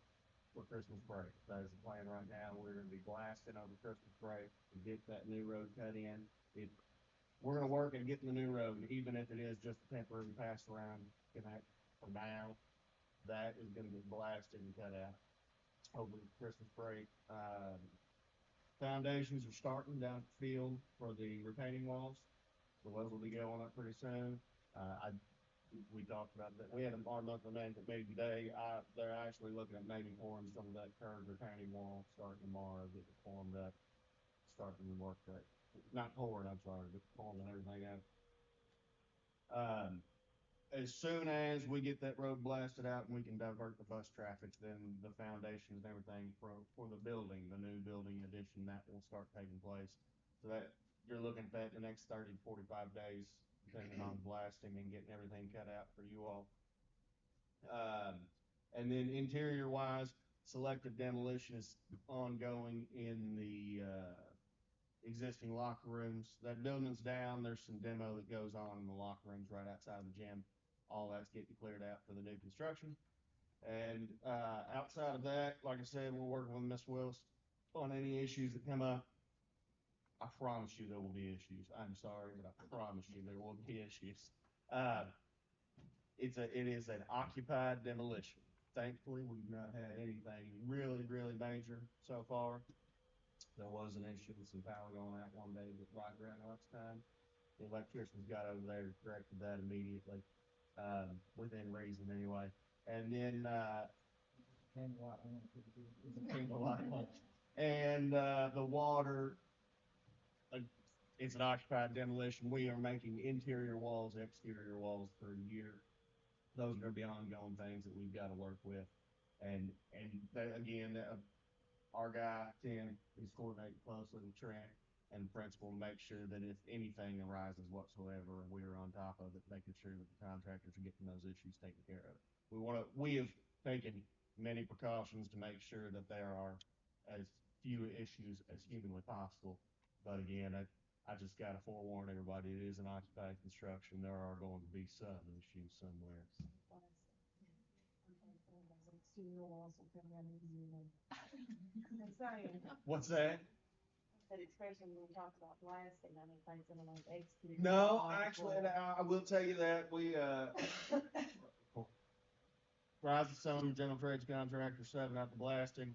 Speaker 10: for Christmas break. That is the plan right now. We're going to be blasting over Christmas break to get that new road cut in. We're going to work at getting the new road, even if it is just a temporary pass around connect for now. That is going to get blasted and cut out over Christmas break. Foundations are starting down at the field for the retaining walls. So those will be going up pretty soon. We talked about that. We had our monthly management meeting today. They're actually looking at maybe pouring some of that curved retaining wall starting tomorrow, getting it formed up, starting to work that. Not pouring, I'm sorry, but forming everything out. As soon as we get that road blasted out and we can divert the bus traffic, then the foundations and everything for the building, the new building addition, that will start taking place. So that you're looking at that in the next 30 to 45 days, depending on blasting and getting everything cut out for you all. And then interior wise, selective demolition is ongoing in the existing locker rooms. That building's down. There's some demo that goes on in the locker rooms right outside the gym. All that's getting cleared out for the new construction. And outside of that, like I said, we're working with Miss Wills on any issues that come up. I promise you there will be issues. I'm sorry, but I promise you there will be issues. It is an occupied demolition. Thankfully, we've not had anything really, really major so far. There was an issue with some power going out one day, but right around lunchtime, the electricians got over there and corrected that immediately, within reason anyway. And then came a lot, and the water. It's an occupied demolition. We are making interior walls, exterior walls for a year. Those are going to be ongoing things that we've got to work with. And that, again, our guy, Tim, is coordinating closely with Trent and the principal to make sure that if anything arises whatsoever, we are on top of it, making sure that the contractors are getting those issues taken care of. We have taken many precautions to make sure that there are as few issues as humanly possible. But again, I just gotta forewarn everybody, it is an occupied construction. There are going to be some issues somewhere. What's that?
Speaker 5: That expression when we talk about blasting, I mean, things that are like executing.
Speaker 10: No, actually, I will tell you that we, Rise of Sun, General Trades Contractor, 7 out the blasting.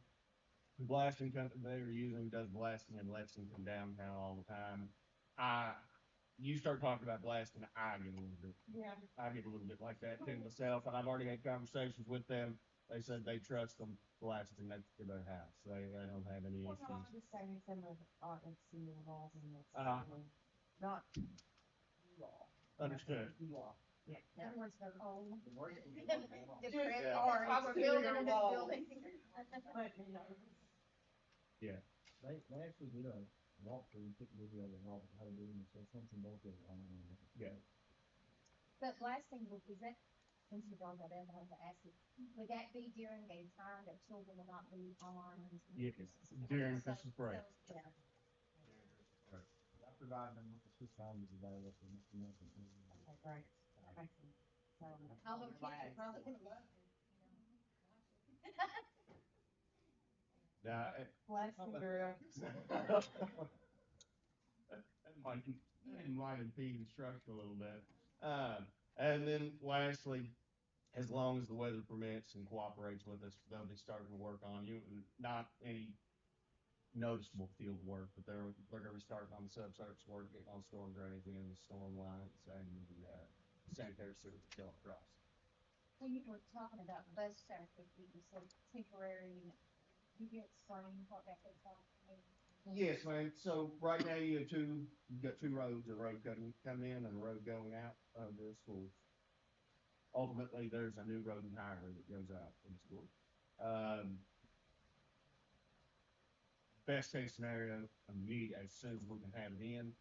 Speaker 10: The blasting company they are using does blasting in Lexington downtown all the time. I, you start talking about blasting, I get a little bit,
Speaker 5: Yeah.
Speaker 10: I get a little bit like that too myself, and I've already had conversations with them. They said they trust them blasting next to their house. They don't have any
Speaker 5: Well, no, I'm
Speaker 10: issues.
Speaker 5: just saying some of it's involved in this.
Speaker 10: Uh,
Speaker 5: Not you all.
Speaker 10: Understood.
Speaker 5: You all.
Speaker 10: Yeah.
Speaker 5: Everyone's so old.
Speaker 10: Yeah.
Speaker 5: That's why we're building in this building. But, you know.
Speaker 10: Yeah.
Speaker 7: They actually did a walkthrough, took a video of how to do it, so something both of them.
Speaker 10: Yeah.
Speaker 2: But blasting, is that, since you brought that up, I have to ask you, would that be during a time that children will not be on?
Speaker 10: Yeah. During Christmas break.
Speaker 2: Yeah.
Speaker 10: Right.
Speaker 7: I provided them with the Swiss Army today, that's what makes them.
Speaker 2: Okay, great. That makes sense. So, although kids are probably gonna love to, watch it.
Speaker 10: Now,
Speaker 5: Blasting girl.
Speaker 10: that might impede instruction a little bit. And then lastly, as long as the weather permits and cooperates with us, they'll be starting to work on you. Not any noticeable field work, but they're going to be starting on the subsurface work, getting on storm drainage and the storm lines and the sanitary sewer fill across.
Speaker 2: When you were talking about bus traffic, you said temporary, you get explain what that looks like to me?
Speaker 10: Yes, ma'am. So right now you've got two roads, a road coming in and a road going out of the schools. Ultimately, there's a new road entirely that goes out from the school. Um, Best case scenario, immediate, as soon as we can have it in,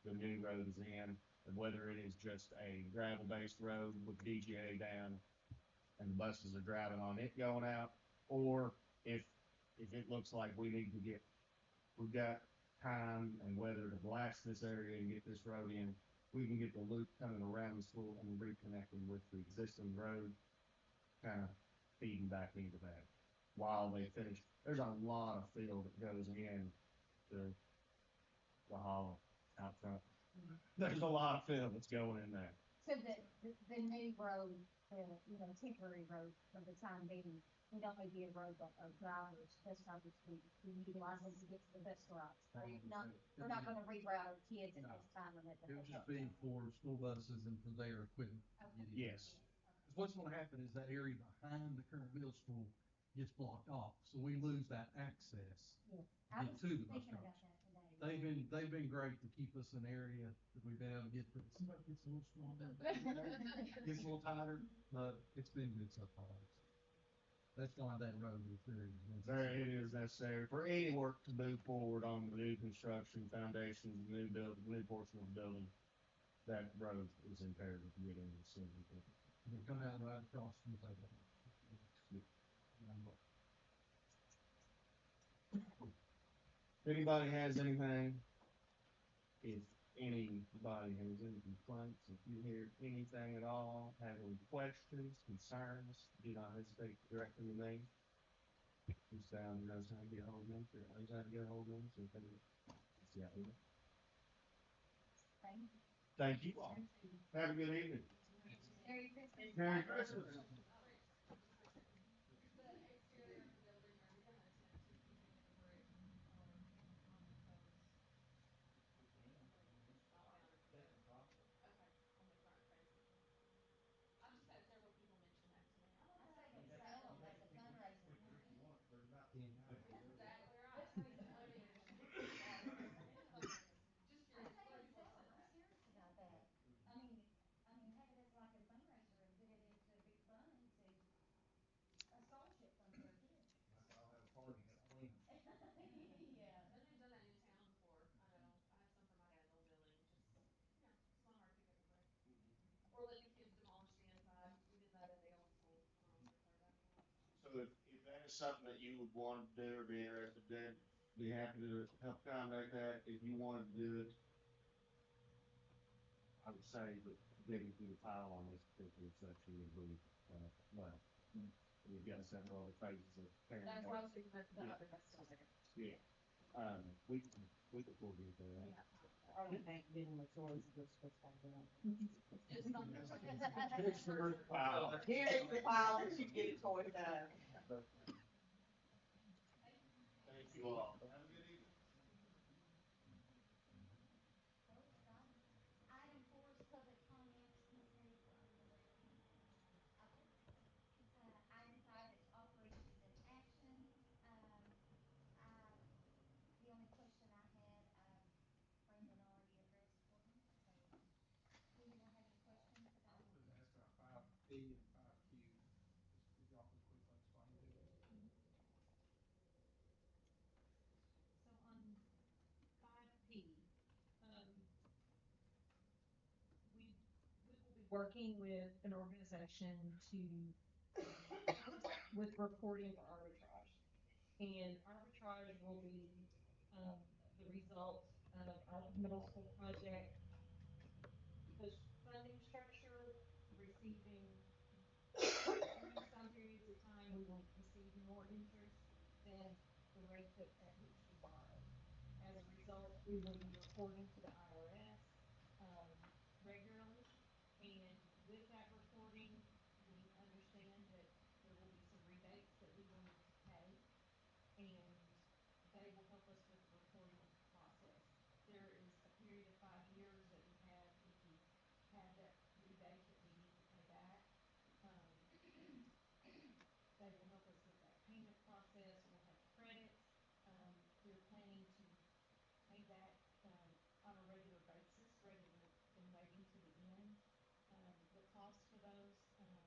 Speaker 10: the new road is in, and whether it is just a gravel-based road with DGA down and the buses are driving on it going out, or if it looks like we've got time and weather to blast this area and get this road in, we can get the loop coming around the school and reconnecting with the existing road, kind of feeding back into that while they finish. There's a lot of field that goes in to the hollow out front. There's a lot of field that's going in there.
Speaker 2: So the new road, temporary road for the time being, would only be a road that drivers, bus drivers we utilize it to get to the bus stops. Not, we're not gonna reroute our kids at this time and
Speaker 11: It would just be for school buses and for their equipment.
Speaker 2: Okay.
Speaker 10: Yes.
Speaker 11: Because what's gonna happen is that area behind the current middle school gets blocked off, so we lose that access.
Speaker 2: Yeah, I was
Speaker 11: To the bus
Speaker 2: thinking about
Speaker 11: stops.
Speaker 2: that today.
Speaker 11: They've been great to keep us an area that we've been able to get, but it's a little small down there. It's a little tighter, but it's been good so far. That's why that road is very
Speaker 10: There
Speaker 11: necessary.
Speaker 10: it is necessary for any work to move forward on the new construction, foundations, new build, new portion of the building. That road is imperative to get in as soon as we can.
Speaker 11: They come out right across from the table.
Speaker 10: If anybody has anything, if anybody has any complaints, if you hear anything at all, have any questions, concerns, do not hesitate to direct them to me. Who's down knows how to get a hold of me, or knows how to get a hold of me, so yeah. Thank you all. Have a good evening.
Speaker 2: Merry Christmas.
Speaker 10: Merry Christmas.
Speaker 4: The exterior of the building, are we gonna attempt to keep any of the brick or on the posts? All mounted together. Okay, on the front facing. I've just had several people mention that to me. I'm like,
Speaker 2: I
Speaker 4: oh,
Speaker 2: say
Speaker 4: that's
Speaker 2: we
Speaker 4: gonna be
Speaker 2: sell them
Speaker 4: cool.
Speaker 2: as a fundraiser.
Speaker 4: Exactly right. I mean, just
Speaker 2: I
Speaker 4: curious,
Speaker 2: say
Speaker 4: what
Speaker 2: we
Speaker 4: are your
Speaker 2: sell
Speaker 4: thoughts on
Speaker 2: them. I'm
Speaker 4: that?
Speaker 2: serious about that. Have it as like a fundraiser and put it into a big fund to a scholarship fund for our kids. Yeah.
Speaker 4: Been there, done that in town before. I know. I have some for my dad's old building. Just, it's not hard to pick up a brick. Or letting the kids demolish the inside. We did that at the old school when I was there clear back then.
Speaker 10: So if that is something that you would want to do or be interested in, be happy to help contact that. If you wanted to do it I would say that digging through the file on this particular section would be, well, we've got several other phases of tearing
Speaker 5: That's
Speaker 10: down.
Speaker 5: why I was thinking that the
Speaker 10: Yeah.
Speaker 5: other rest of it.
Speaker 10: Yeah, we can pull you into that.
Speaker 12: I don't think getting the choice is just what's going on.
Speaker 5: It's not.
Speaker 10: Wow.
Speaker 12: Here is the file that you get a choice of.
Speaker 10: Thank you all. Have a good evening.
Speaker 2: So exciting. Item 4 is public comments. Ms. Hazel, are you available? Okay. Item 5 is operations and action. I, the only question I had, Brandon already addressed for me. So, anyone have any questions
Speaker 11: I
Speaker 2: about?
Speaker 11: was gonna ask about 5P and 5Q. If y'all could quickly explain to me.
Speaker 13: So on 5P, um, we will be working with an organization to with reporting for arbitrage, and arbitrage will be um, the result of our middle school project, the funding structure receiving during some periods of time we will receive more interest than the rate at which we borrow. As a result, we will be reporting to the IRS regularly. And with that reporting, we understand that there will be some rebates that we will need to pay, and they will help us with the reporting process. There is a period of 5 years that we have if we have that rebate that we need to pay back. Um, they will help us with that payment process. We'll have credits. We're planning to pay back on a regular basis rather than waiting to the end. The cost for those fees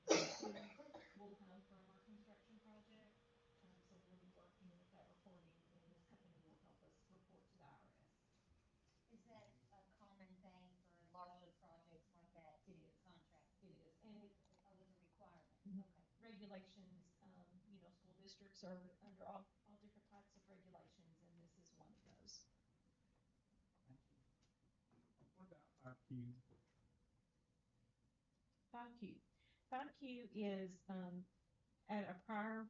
Speaker 13: will come from our construction project. So we'll be working with that reporting, and this company will help us report to the IRS.
Speaker 2: Is that a common thing for larger projects like that to
Speaker 13: It
Speaker 2: get
Speaker 13: is.
Speaker 2: contracted?
Speaker 13: It is. And it,
Speaker 2: Oh, it's a requirement.
Speaker 13: Mhm.
Speaker 2: Okay.
Speaker 13: Regulations, school districts are under all different types of regulations, and this is one of those.
Speaker 11: Thank you. What about 5Q?
Speaker 13: 5Q. 5Q is at a prior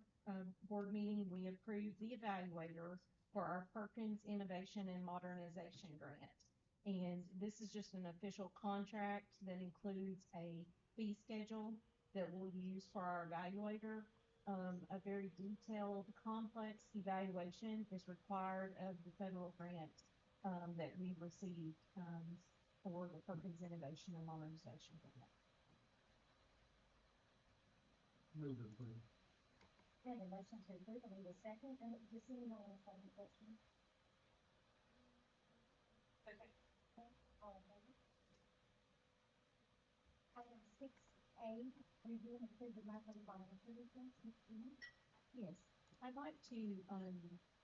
Speaker 13: board meeting, we approved the evaluator for our Perkins Innovation and Modernization Grant. And this is just an official contract that includes a fee schedule that we'll use for our evaluator. A very detailed, complex evaluation is required of the federal grant that we received for the Perkins Innovation and Modernization Grant.
Speaker 11: Move to approve.
Speaker 2: I have a motion to approve. I need a second. Does anyone else have any questions?
Speaker 13: Okay.
Speaker 2: Okay. All in favor? Item 6A, review and approve the monthly financial reports. Ms. Jean?
Speaker 13: Yes, I'd like to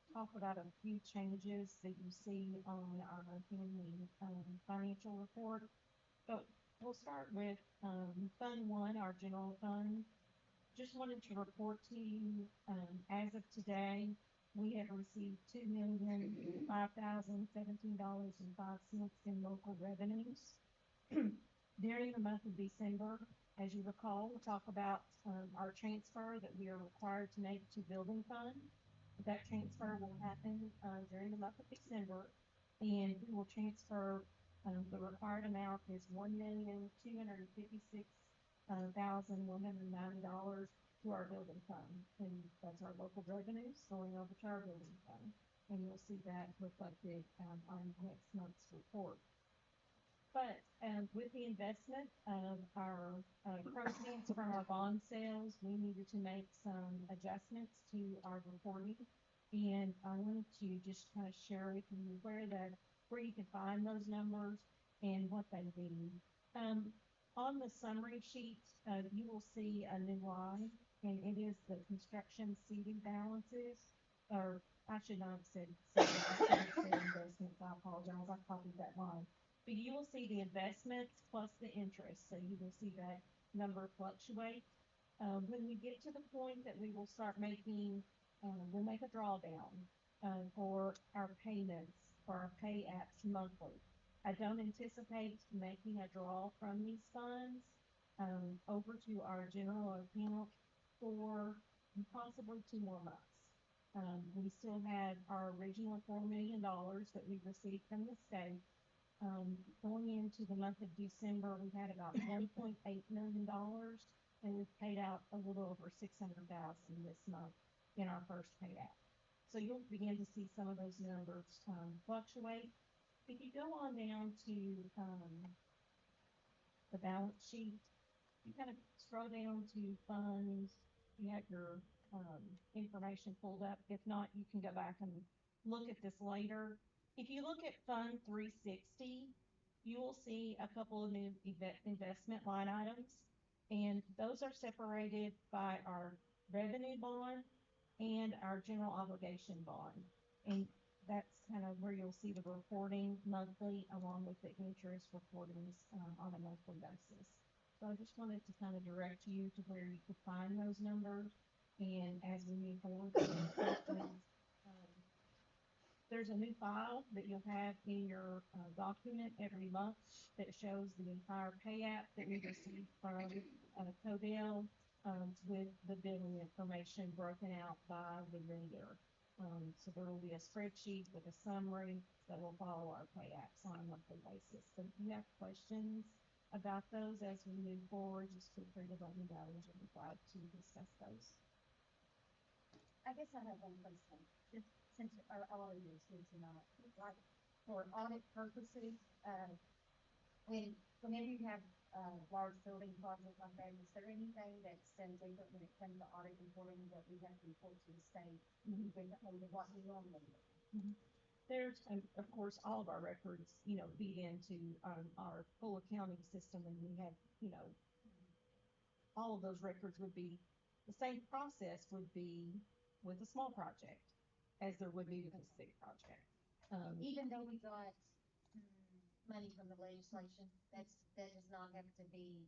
Speaker 13: talk about a few changes that you see on our annual financial report. But we'll start with Fund 1, our general fund. Just wanted to report to you, as of today, we have received $2,005,017.05 in local revenues. During the month of December, as you recall, we talk about our transfer that we are required to make to building fund. That transfer will happen during the month of December, and we will transfer the required amount is $1,256,190 to our building fund, and that's our local revenues going over to our building fund. And you'll see that reflected on next month's report. But with the investment of our proceeds from our bond sales, we needed to make some adjustments to our reporting. And I wanted to just kind of share with you where you can find those numbers and what they mean. On the summary sheet, you will see a new line, and it is the construction seeding balances, or I should not have said seeding, I should have said investments. I apologize, I copied that line. But you will see the investments plus the interest, so you will see that number fluctuate. When we get to the point that we will start making, we'll make a drawdown for our payments, for our pay apps monthly. I don't anticipate making a draw from these funds over to our general account for possibly 2 more months. We still had our original $4 million that we received from the state. Going into the month of December, we had about $1.8 million, and we've paid out a little over 600,000 this month in our first payout. So you'll begin to see some of those numbers fluctuate. If you go on down to the balance sheet, you kind of scroll down to funds. You have your information pulled up. If not, you can go back and look at this later. If you look at Fund 360, you will see a couple of new investment line items, and those are separated by our revenue bond and our general obligation bond. And that's kind of where you'll see the reporting monthly along with the interest reportings on a monthly basis. So I just wanted to kind of direct you to where you could find those numbers. And as we move forward, there's a new file that you'll have in your document every month that shows the entire pay app that we received from Codell with the billing information broken out by the vendor. So there will be a spreadsheet with a summary that will follow our pay apps on a monthly basis. So if you have questions about those as we move forward, just feel free to let me know, and we'll be glad to discuss those.
Speaker 2: I guess I have one question. Just since our audit is here tonight, like for audit purposes, whenever you have large building projects like that, is there anything that's different when it comes to audit reporting that we have to report to the state differently than what we normally do?
Speaker 13: There's, of course, all of our records, feed into our full accounting system, and we have, all of those records would be the same process would be with a small project as there would be with a big project.
Speaker 2: Even though we got money from the legislation, that does not have to be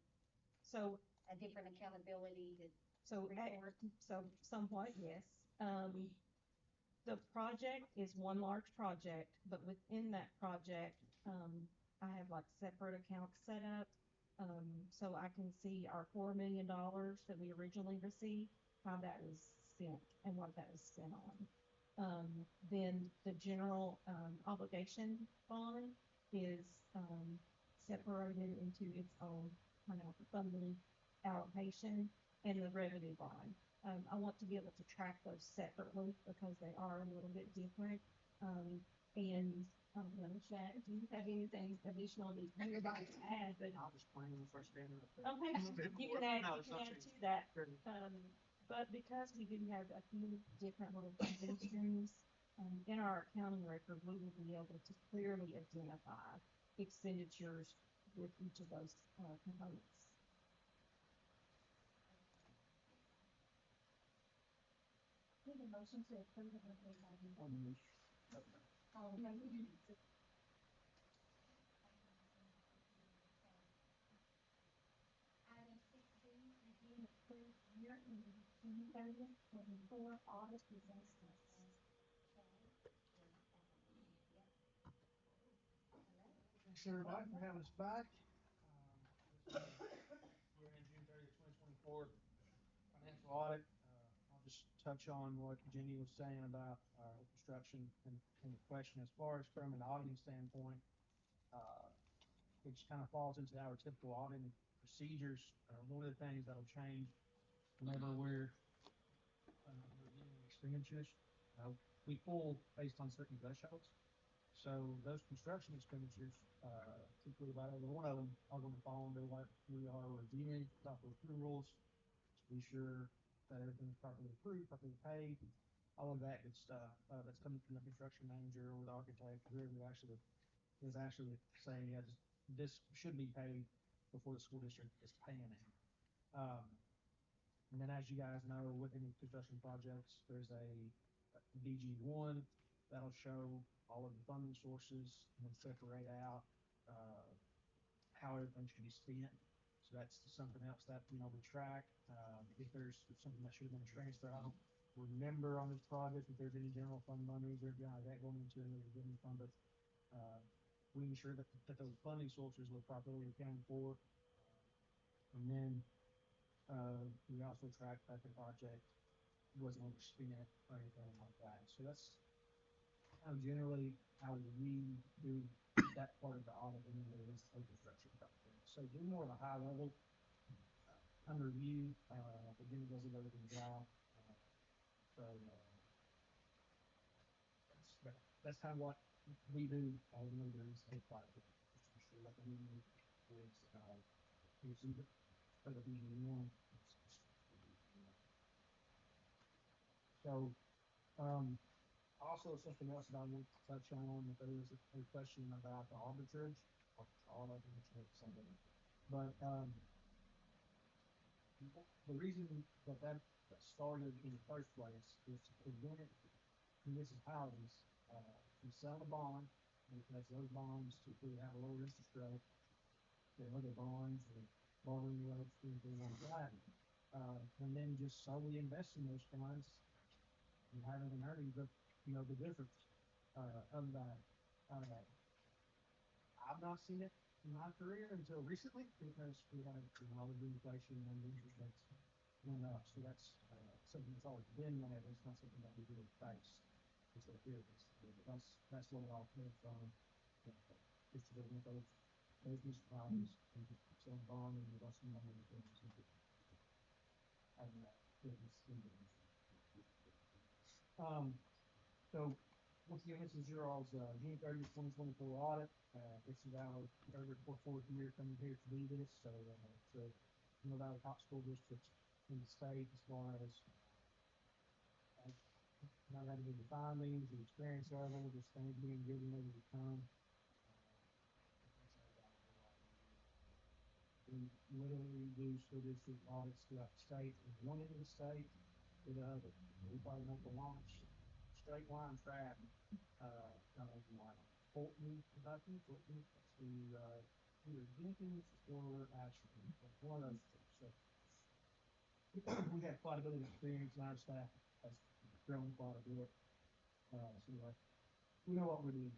Speaker 13: so
Speaker 2: a different accountability to
Speaker 13: report. So somewhat, yes. The project is one large project, but within that project, I have like separate accounts set up. So I can see our $4 million that we originally received, how that was spent and what that was spent on. Then the general obligation bond is separated into its own kind of funding allocation, and the revenue bond. I want to be able to track those separately because they are a little bit different. And Chad, if you have anything additional that you would like to add, but
Speaker 6: I'll just plan the first dinner.
Speaker 13: okay, you can add to that. But because we do have a few different little funding streams in our accounting record, we will be able to clearly identify expenditures with each of those components.
Speaker 2: Need a motion to approve the monthly budget. All in favor? Item 6B, review and approve year-end June 30th, 24 audit results.
Speaker 6: Thanks everybody for having us back. Year-end June 30th, 2024 financial audit. I'll just touch on what Jenny was saying about construction and the question as far as from an auditing standpoint. It just kind of falls into our typical auditing procedures. One of the things that'll change whenever we're reviewing expenditures, we pull based on certain thresholds. So those construction expenditures, typically about every one of them are going to fall under what we are reviewing, proper approvals, to be sure that everything's properly approved, properly paid, all of that good stuff that's coming from the construction manager or the architect, whoever actually is actually saying, yeah, this should be paid before the school district is paying it. And then as you guys know, with any construction projects, there's a DG1 that'll show all of the funding sources and separate out how everything should be spent. So that's something else that we track. If there's something that should have been transferred, I don't remember on this project if there's any general fund monies or that going into another fund, but we ensure that those funding sources were properly accounted for. And then we also track that the project wasn't overspent or anything like that. So that's generally how we do that part of the audit and then the infrastructure project. So do more of a high level under review. Again, it doesn't go to the job. So that's kind of what we do. You know, during state project, just to ensure that the meeting is for the meeting one. So, also something else that I want to touch on, if there was a question about the arbitrage, all I can say something. But the reason that started in the first place is to prevent municipalities from selling a bond because those bonds typically have a lower interest rate than other bonds or borrowing rates, anything like that. And then just solely invest in those funds and having an earnings of, the difference of that. Uh, I've not seen it in my career until recently because we had all the inflation and the interest rates went up. So that's something that's always been there. It's not something that we really face. It's what it is. That's what it all came from. It's to with those municipalities and selling bond and investing money in things and business. So once again, this is your all's June 30th, 2024 audit. This is our third or fourth year coming here to do this. So one of our top school districts in the state as far as not having any findings, the experience level, just things being given as they come. We literally do school district audits throughout the state. From one end of the state to the other. We probably make a launch straight line track, kind of like Fulton, Kentucky, Fulton to either Jenkins or Ashland, one of those two. So we have quite a bit of experience, and our staff has grown quite a bit. So we know what we're doing.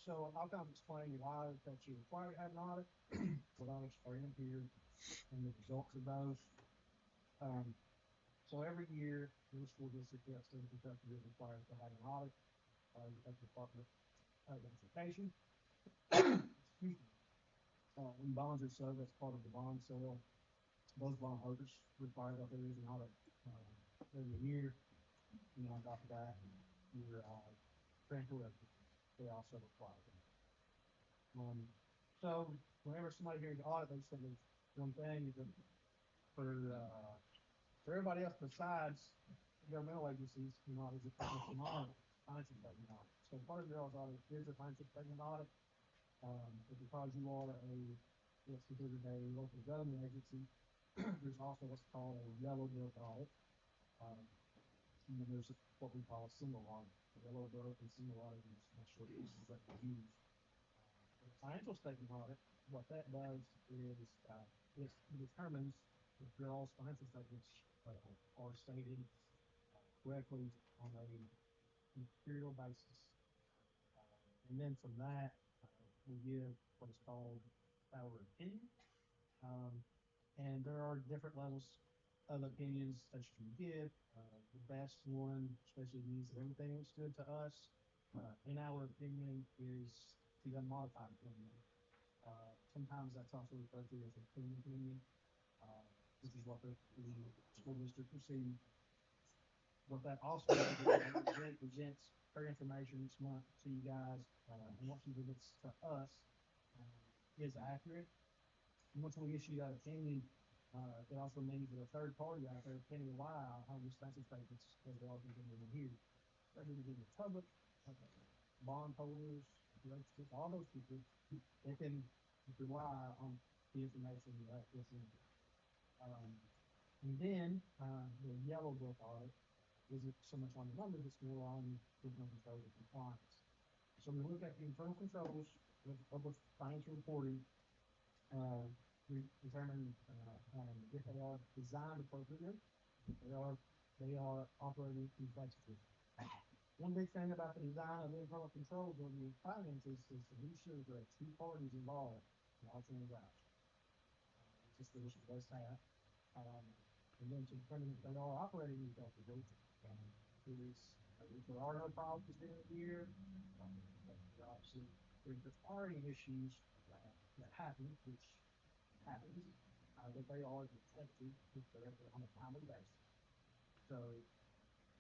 Speaker 6: So I'll kind of explain why that you require to have an audit, what I'll explain here, and the results of those. So every year, the school district throughout the state of Kentucky is required to have an audit by the Department of Education. Excuse me. When bonds are sold, that's part of the bond sale. Those bondholders require that there is an audit every year. And on top of that, your transfer revenue, they also require them. So whenever somebody hears audit, they say there's one thing is that for everybody else besides governmental agencies, is a financial audit, financial statement audit. So part of your audit is a financial statement audit. But because you are what's considered a local government agency, there's also what's called a yellow book audit. And then there's what we call a single audit. The yellow book and single audit is not short pieces that we use. The financial statement audit, what that does is it determines if your all's financial statements are stated correctly on a material basis. And then from that, we give what is called our opinion. And there are different levels of opinions that you can give. The best one, especially means that everything looks good to us, in our opinion, is the unmodified opinion. Sometimes that's also referred to as a clean opinion. This is what the school district received. What that also does is it presents her information each month to you guys, and what she presents to us is accurate. And once we issue that opinion, it also means that a third party out there can rely on these financial statements as they are contained in here. Whether it be the public, bondholders, all those people, they can rely on the information that is in here. And then the yellow book audit isn't so much on the numbers, it's more on the control of compliance. So we look at the internal controls of financial reporting. We determine if they are designed appropriately, if they are operating complexly.
Speaker 8: One big thing about the design of internal controls on the finances is to be sure there are two parties involved in all transactions. Which this division does have. Um, and then to determine if they are operating effectively, is if there are no problems at the end of the year, obviously if there are any issues that happen, which happens, that they are detected if they're on a timely basis. So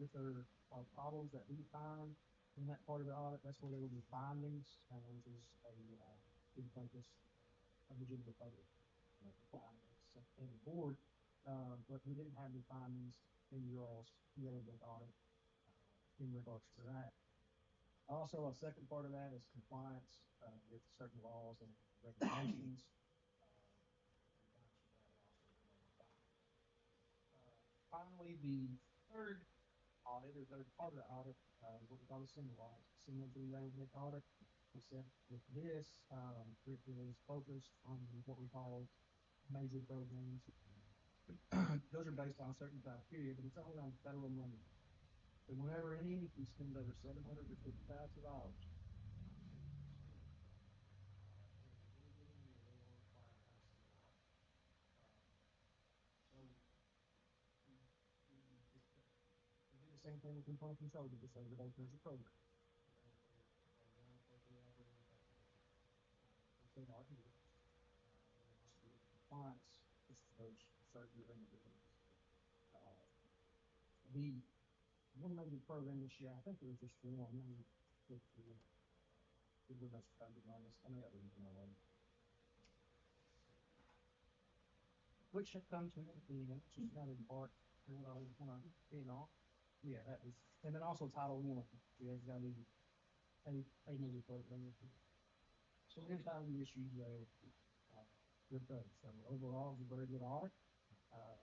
Speaker 8: if there are problems that we find in that part of the audit, that's where there will be findings, which is a big focus of the general public and the board. But we didn't have any findings in your all's yearly audit in regards to that. Also, a second part of that is compliance with certain laws and regulations. Finally, the third audit or third part of the audit is what we call the single audit, single three-rank audit. Except with this, it is focused on what we call major programs. Those are based on a certain criteria, but it's only on federal money. So whenever any entity spends over $750,000, we did the same thing with internal control, we just say the there's a program. They are here. Compliance is those certain individuals. The one major program this year, I think it was just one. I mean, it was much funded on this. I may have been which had come to the just not in part. What I was kind of being off. Yeah, that was, and then also Title One. We have got a major program. So we found the issues there with those. So overall, it was a very good audit.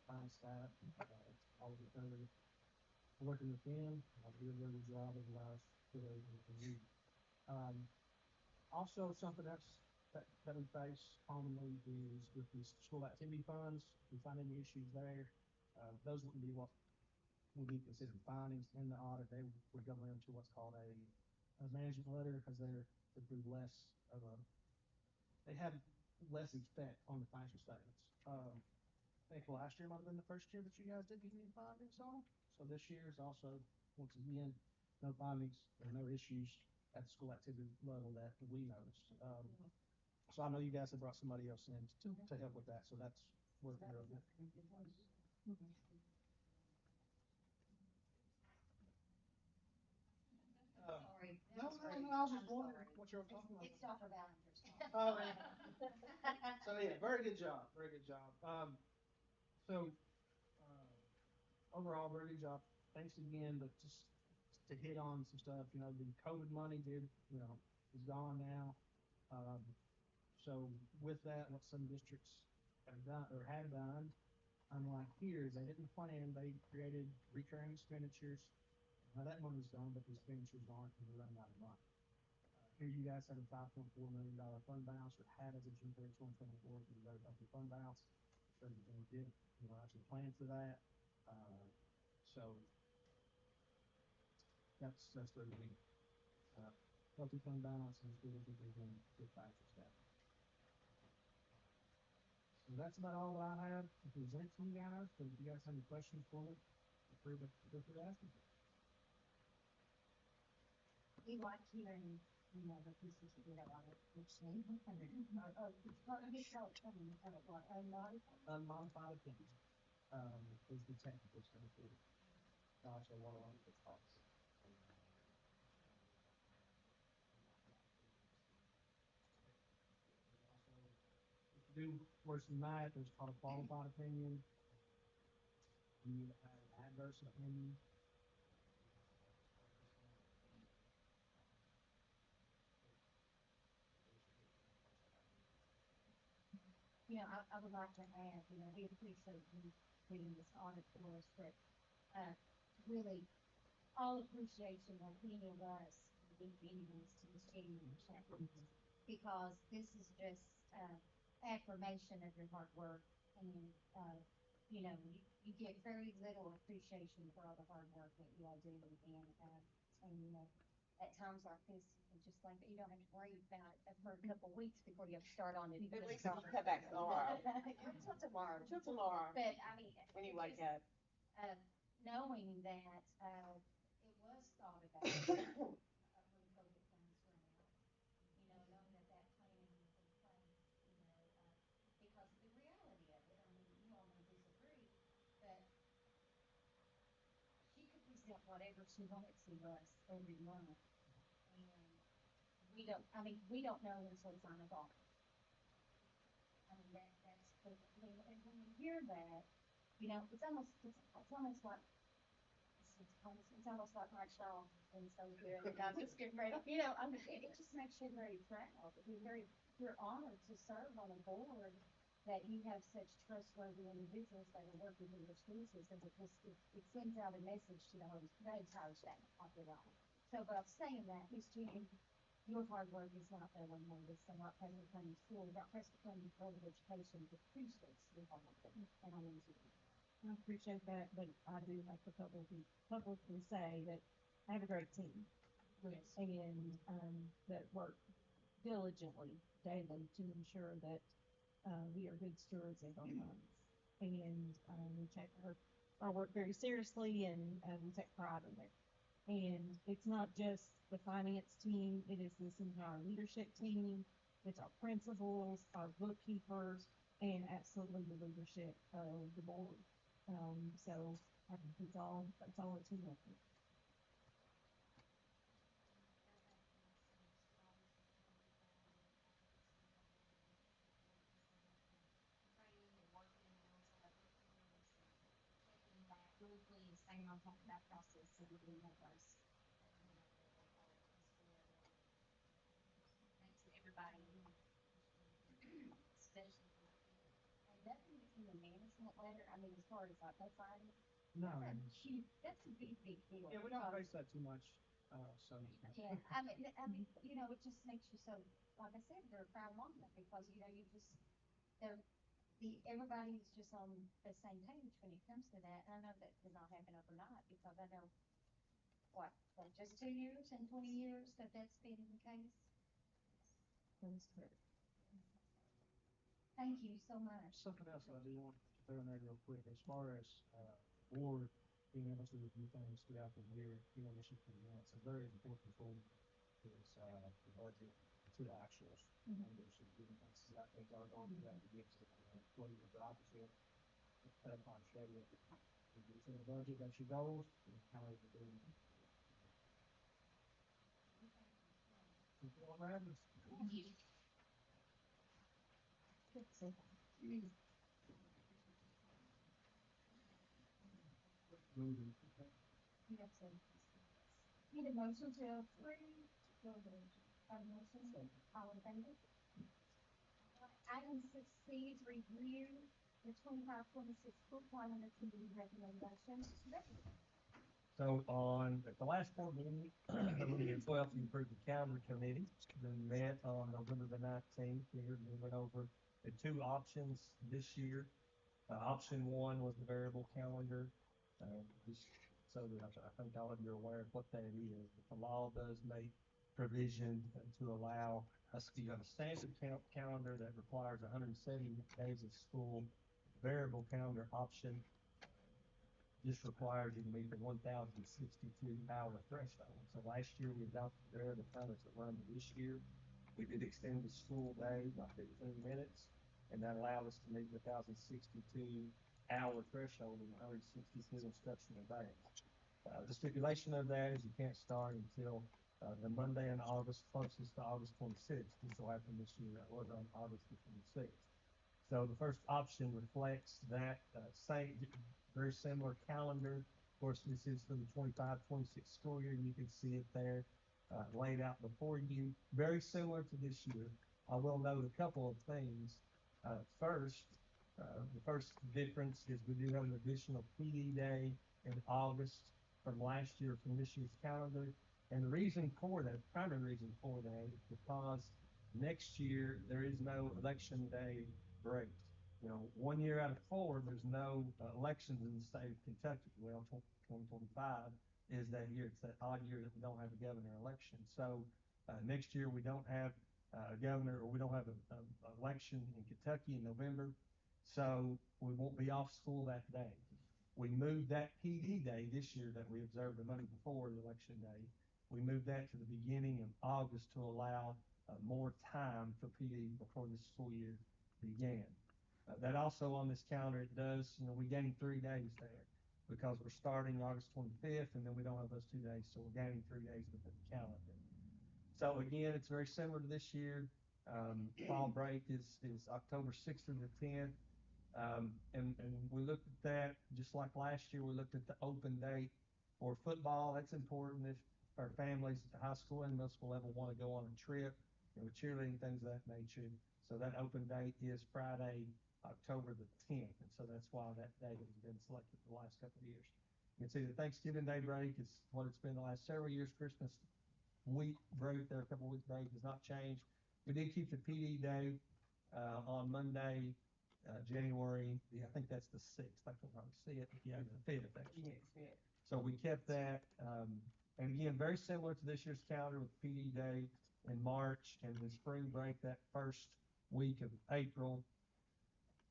Speaker 8: Fine staff, all the other working with them. Did a very good job of the last 2 days of the week. Also, something else that we face commonly is with these school activity funds. If we find any issues there, those wouldn't be what would be considered findings in the audit. They would go into what's called a management letter because they're typically less of a, they have less effect on the financial statements. I think last year might have been the first year that you guys did get any findings on. So this year is also, once again, no findings or no issues at the school activity level that we noticed. So I know you guys have brought somebody else in to help with that. So that's working real good.
Speaker 2: Sorry.
Speaker 8: No, I was just wondering what you were talking about.
Speaker 2: It's Dr. Ballinger's.
Speaker 8: Oh, so yeah, very good job. Very good job. So overall, very good job. Thanks again, but just to hit on some stuff, the COVID money is gone now. So with that, what some districts have done or had done, unlike here, is they didn't plan, they created recurring expenditures. Now that money's gone, but the expenditures aren't because they're running out of money. Here you guys have a $5.4 million fund balance, or had as of June 30, 2024, which is a very healthy fund balance. So you did, actually plan for that. So that's the reason. Healthy fund balance and schools are doing good financial staff. So that's about all that I have to present to you guys. So if you guys have any questions for me, feel free to ask me.
Speaker 2: We like hearing, the pieces you did on it, which name,
Speaker 8: Unmodified opinion is the technical stuff. Gosh, I want to the thoughts. If you do worse than that, there's called a qualified opinion. You need to have an adverse opinion.
Speaker 2: I would like to add, we appreciate you doing this audit for us, but really, all appreciation of any of us being entities to the city of Chapel, because this is just affirmation of your hard work, and you get very little appreciation for all the hard work that you all do, and And, at times like this, you can just think that you don't have to worry about it for a couple of weeks before you have to start on it.
Speaker 12: At least if you come back tomorrow.
Speaker 2: Until tomorrow.
Speaker 12: Till tomorrow,
Speaker 2: But I mean,
Speaker 12: when you
Speaker 2: it
Speaker 12: wake
Speaker 2: just,
Speaker 12: up.
Speaker 2: knowing that, it was thought about, when COVID funds run out, knowing that that planning was in place, because of the reality of it, I mean, you all may disagree, but she could present whatever she wanted to us every month, and we don't know until it's on a bar. I mean, and when you hear that, it's almost like it's almost like my child and so good. And I'm just getting ready. It just makes you very proud. You're honored to serve on a board that you have such trustworthy individuals that are working in your school system. It sends out a message to the entire staff after that. So, but I'm saying that, Ms. Jean, your hard work is not going unnoticed. And not Prescott County School, not Prescott County Board of Education appreciates your hard work, and I want to.
Speaker 13: I appreciate that, but I do have to publicly say that I have a great team.
Speaker 2: Yes.
Speaker 13: And that work diligently daily to ensure that we are good stewards of our funds. And we take our work very seriously, and we take pride in it. And it's not just the finance team, it is this entire leadership team, it's our principals, our bookkeepers, and absolutely the leadership of the board. So I think that's all a team effort.
Speaker 2: Training and working and also our bookkeepers and checking back monthly and staying on top of that process so that we know those, as well. Thanks to everybody, especially for my kids. And nothing is in the management letter. I mean, as far as like that side,
Speaker 6: No,
Speaker 2: that's a big, big deal.
Speaker 6: yeah, we don't face that too much, so.
Speaker 2: Yeah, I mean, it just makes you so, like I said, they're a proud mom because, you just, they're, everybody's just on the same page when it comes to that. And I know that does not happen overnight because I know, what, just 2 years and 20 years that's been the case.
Speaker 13: That's correct.
Speaker 2: Thank you so much.
Speaker 8: Something else that I do want to throw in there real quick, as far as, board being able to review things throughout the year, this is it's a very important tool is, the budget to the actuals.
Speaker 13: Mhm.
Speaker 8: And there's some different things that things are going to that against the employee of the officer, put upon schedule. It's in the budget, that's your goals, and how are you doing? All right.
Speaker 2: Thank you.
Speaker 13: Good to see.
Speaker 2: Yes, sir. Need a motion to approve. A motion, all in favor? Item 6C is review the 25-26 school calendar committee recommendations.
Speaker 14: So at the last board meeting, the 12th, you approved the calendar committee. Then met on November the 19th. We went over the two options this year. Option one was the variable calendar. Just so that I think all of you are aware of what that is. But the law does make provision to allow us to have a standard calendar that requires 170 days of school. Variable calendar option just requires you to meet the 1,062-hour threshold. So last year we adopted the variable calendar to run this year. We did extend the school day by 15 minutes, and that allowed us to meet the 1,062-hour threshold in 162 instructional days. The stipulation of that is you can't start until the Monday in August closest to August 26th. This will happen this year. That was on August the 26th. So the first option reflects that same, very similar calendar. Of course, this is for the 25-26 school year. You can see it there laid out before you. Very similar to this year. I will note a couple of things. First, the first difference is we do have an additional PD day in August from last year from this year's calendar. And the reason for that, the primary reason for that is because next year there is no election day break. 1 year out of 4, there's no elections in the state of Kentucky. Well, 2025 is that year. It's that odd year that we don't have a governor election. So next year we don't have a governor, or we don't have a election in Kentucky in November. So we won't be off school that day. We moved that PD day this year that we observed the Monday before the election day. We moved that to the beginning of August to allow more time for PD before the school year began. That also on this calendar, it does, we gain 3 days there because we're starting August 25th, and then we don't have those 2 days, so we're gaining 3 days within the calendar. So again, it's very similar to this year. Fall break is October 6th through the 10th. And we looked at that just like last year. We looked at the open date for football. That's important if our families at the high school and middle school level want to go on a trip, with cheerleading, things of that nature. So that open date is Friday, October the 10th. And so that's why that date has been selected for the last couple of years. You can see the Thanksgiving Day break is what it's been the last several years. Christmas week break there, a couple of weeks break, has not changed. We did keep the PD day on Monday, January, I think that's the 6th. I can probably see it. Yeah, the 5th, actually.
Speaker 12: Yes.
Speaker 14: So we kept that. And again, very similar to this year's calendar with PD day in March and the spring break that first week of April.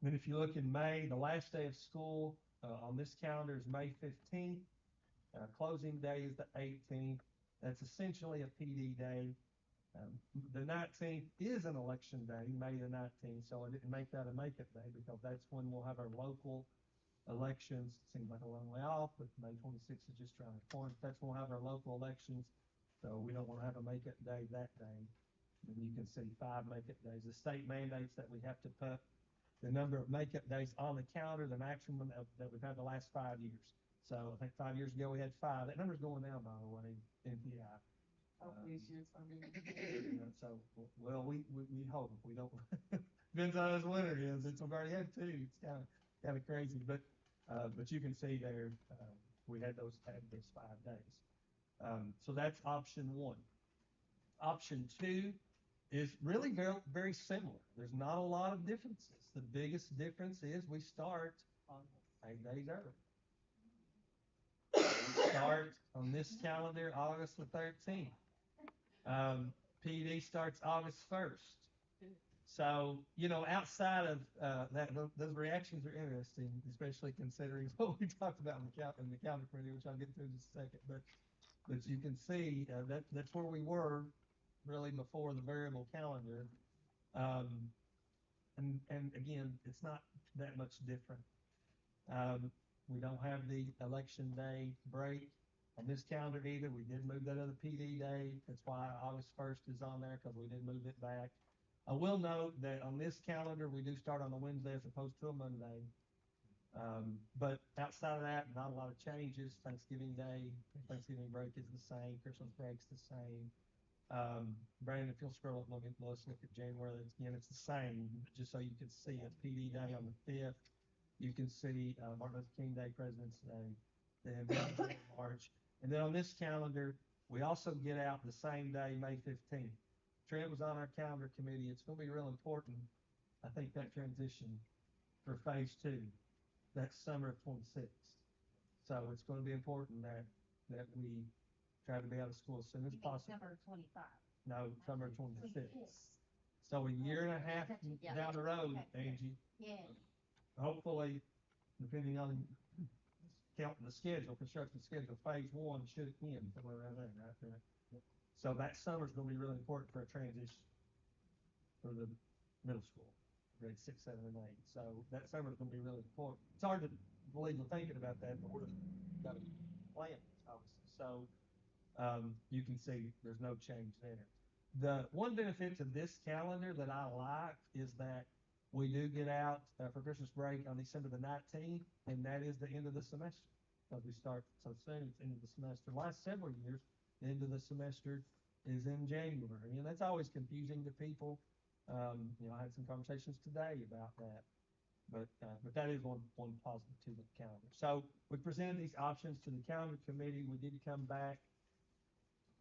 Speaker 14: Then if you look in May, the last day of school on this calendar is May 15th. Closing day is the 18th. That's essentially a PD day. The 19th is an election day, May the 19th, so I didn't make that a make-up day because that's when we'll have our local elections. It seems like a long way off, but May 26th is just around the corner. That's when we'll have our local elections, so we don't want to have a make-up day that day. And you can see 5 make-up days. The state mandates that we have to put the number of make-up days on the calendar, the maximum that we've had the last 5 years. So I think 5 years ago we had 5. That number's going down, by the way, NPI.
Speaker 12: Hopefully this year's gonna be.
Speaker 14: So, well, we hope. We don't. Depends on how this winter is. We've already had 2. It's kind of crazy, but you can see there we had those 5 days. So that's option 1. Option 2 is really very, very similar. There's not a lot of differences. The biggest difference is we start 8 days early. We start on this calendar August the 13th. PD starts August 1st. So, outside of that, those reactions are interesting, especially considering what we talked about in the calendar committee, which I'll get to in just a second. But you can see that's where we were really before the variable calendar. And again, it's not that much different. We don't have the election day break on this calendar either. We did move that other PD day. That's why August 1st is on there, because we did move it back. I will note that on this calendar, we do start on a Wednesday as opposed to a Monday. But outside of that, not a lot of changes. Thanksgiving Day, Thanksgiving break is the same. Christmas break's the same. Brandon, if you'll scroll up and let's look at January, it's the same, just so you can see a PD day on the 5th. You can see Martin Luther King Day, President's Day, then March. And then on this calendar, we also get out the same day, May 15th. Trent was on our calendar committee. It's going to be real important, I think, that transition for phase 2, that summer of 26. So it's going to be important that we try to be out of school as soon as possible.
Speaker 12: Summer 25.
Speaker 14: No, summer 26. So a year and a half down the road, Angie.
Speaker 12: Yeah.
Speaker 14: Hopefully, depending on counting the schedule, construction schedule, phase 1 should end somewhere around there, right there. So that summer's going to be really important for a transition for the middle school, grade 6, 7, and 8. So that summer's going to be really important. It's hard to believe we're thinking about that, but we're got to plan this, obviously. So you can see there's no change there. The one benefit to this calendar that I like is that we do get out for Christmas break on December the 19th, and that is the end of the semester. Because we start so soon, it's the end of the semester. The last several years, the end of the semester is in January, and that's always confusing to people. I had some conversations today about that, but that is one positive to the calendar. So we presented these options to the calendar committee. We did come back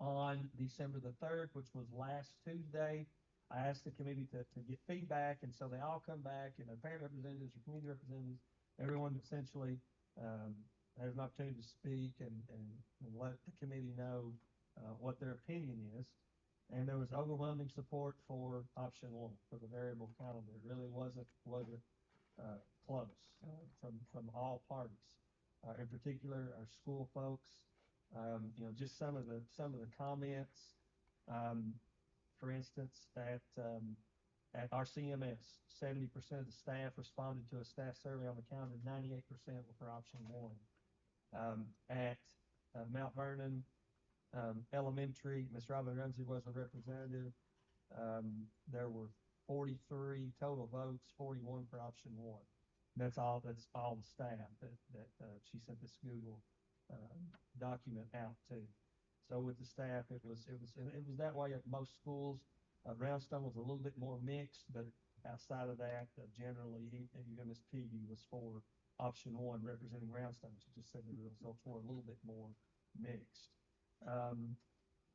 Speaker 14: on December the 3rd, which was last Tuesday. I asked the committee to get feedback, and so they all come back, and the parent representatives, or community representatives, everyone essentially has an opportunity to speak and let the committee know what their opinion is. And there was overwhelming support for option one, for the variable calendar. It really wasn't close from all parties. In particular, our school folks, just some of the comments. Um, for instance, at our CMS, 70% of the staff responded to a staff survey on the calendar. 98% were for option one. At Mount Vernon Elementary, Ms. Robin Ramsey was a representative. There were 43 total votes, 41 for option one. That's all the staff that she sent this Google document out to. So with the staff, it was that way at most schools. Roundstone was a little bit more mixed, but outside of that, generally, even Ms. Peavy was for option one, representing Roundstone. She just said the results were a little bit more mixed.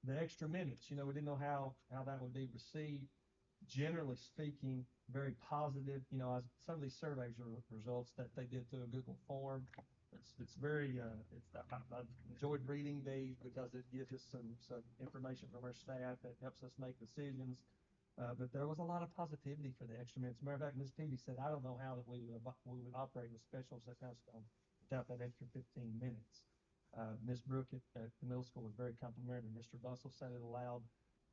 Speaker 14: The extra minutes, we didn't know how that would be received. Generally speaking, very positive. Some of these surveys are results that they did through a Google form. It's very, I've enjoyed reading these because it gives us some information from our staff that helps us make decisions. But there was a lot of positivity for the extra minutes. As a matter of fact, Ms. Peavy said, I don't know how that we would operate with specials at Houston without that extra 15 minutes. Ms. Brooke at the middle school was very complimentary. Mr. Bussell said it allowed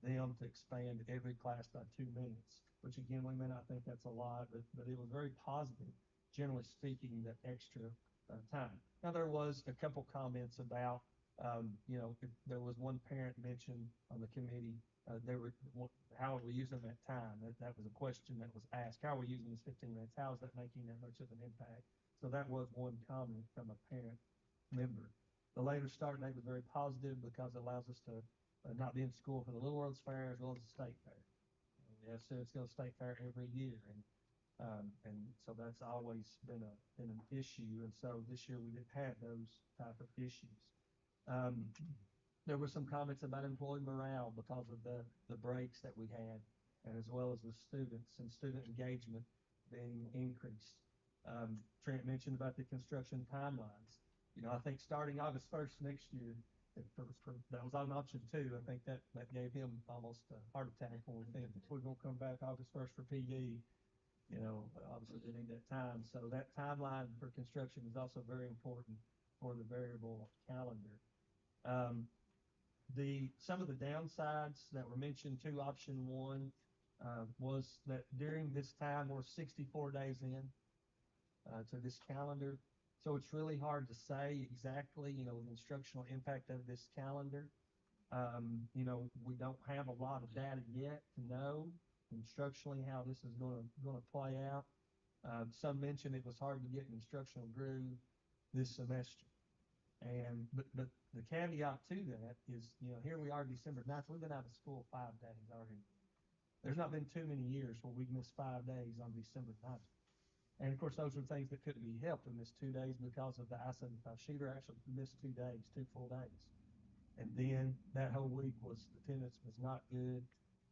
Speaker 14: them to expand every class by 2 minutes, which again, we may not think that's a lot, but it was very positive, generally speaking, that extra time. Now, there was a couple comments about, if there was one parent mentioned on the committee, how are we using that time? That was a question that was asked. How are we using this 15 minutes? How is that making that much of an impact? So that was one comment from a parent member. The later start date was very positive because it allows us to not be in school for the Little World's Fair as well as the State Fair. Yes, so it's going to State Fair every year, and so that's always been an issue. And so this year we didn't have those type of issues. There were some comments about employee morale because of the breaks that we had, and as well as the students and student engagement being increased. Trent mentioned about the construction timelines. I think starting August 1st next year, that was on option two. I think that gave him almost a heart attack when we think we're going to come back August 1st for PD. Obviously they need that time. So that timeline for construction is also very important for the variable calendar. Some of the downsides that were mentioned to option one was that during this time we're 64 days in to this calendar. So it's really hard to say exactly, the instructional impact of this calendar. We don't have a lot of data yet to know instructionally how this is going to play out. Some mentioned it was hard to get an instructional groove this semester. But the caveat to that is, here we are December 9th. We've been out of school 5 days already. There's not been too many years where we've missed 5 days on December 9th. And of course, those are things that couldn't be helped. We missed 2 days because of the I-75 shooter. Actually missed 2 days, 2 full days. And then that whole week attendance was not good.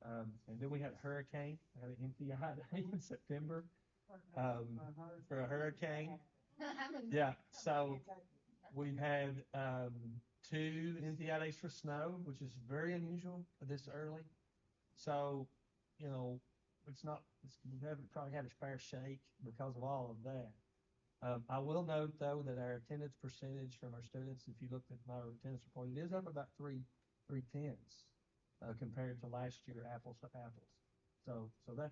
Speaker 14: And then we had a hurricane. We had an NTI day in September for a hurricane. Yeah, so we've had 2 NTI days for snow, which is very unusual this early. So, we haven't probably had a fair shake because of all of that. I will note though that our attendance percentage from our students, if you looked at my attendance report, it is up about 3/10 compared to last year, apples to apples. So that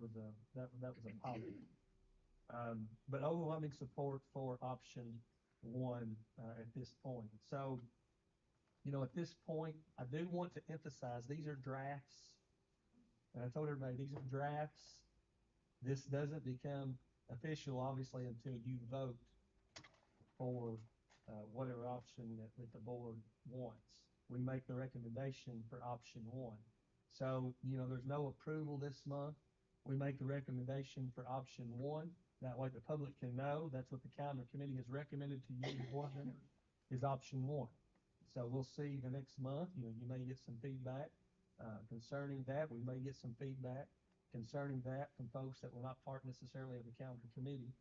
Speaker 14: was a positive. But overwhelming support for option one at this point. So, at this point, I do want to emphasize these are drafts. And I told everybody these are drafts. This doesn't become official, obviously, until you vote for whatever option that the board wants. We make the recommendation for option one. So, there's no approval this month. We make the recommendation for option one. That way the public can know that's what the calendar committee has recommended to you, board members, is option one. So we'll see the next month. You may get some feedback concerning that. We may get some feedback concerning that from folks that were not part necessarily of the calendar committee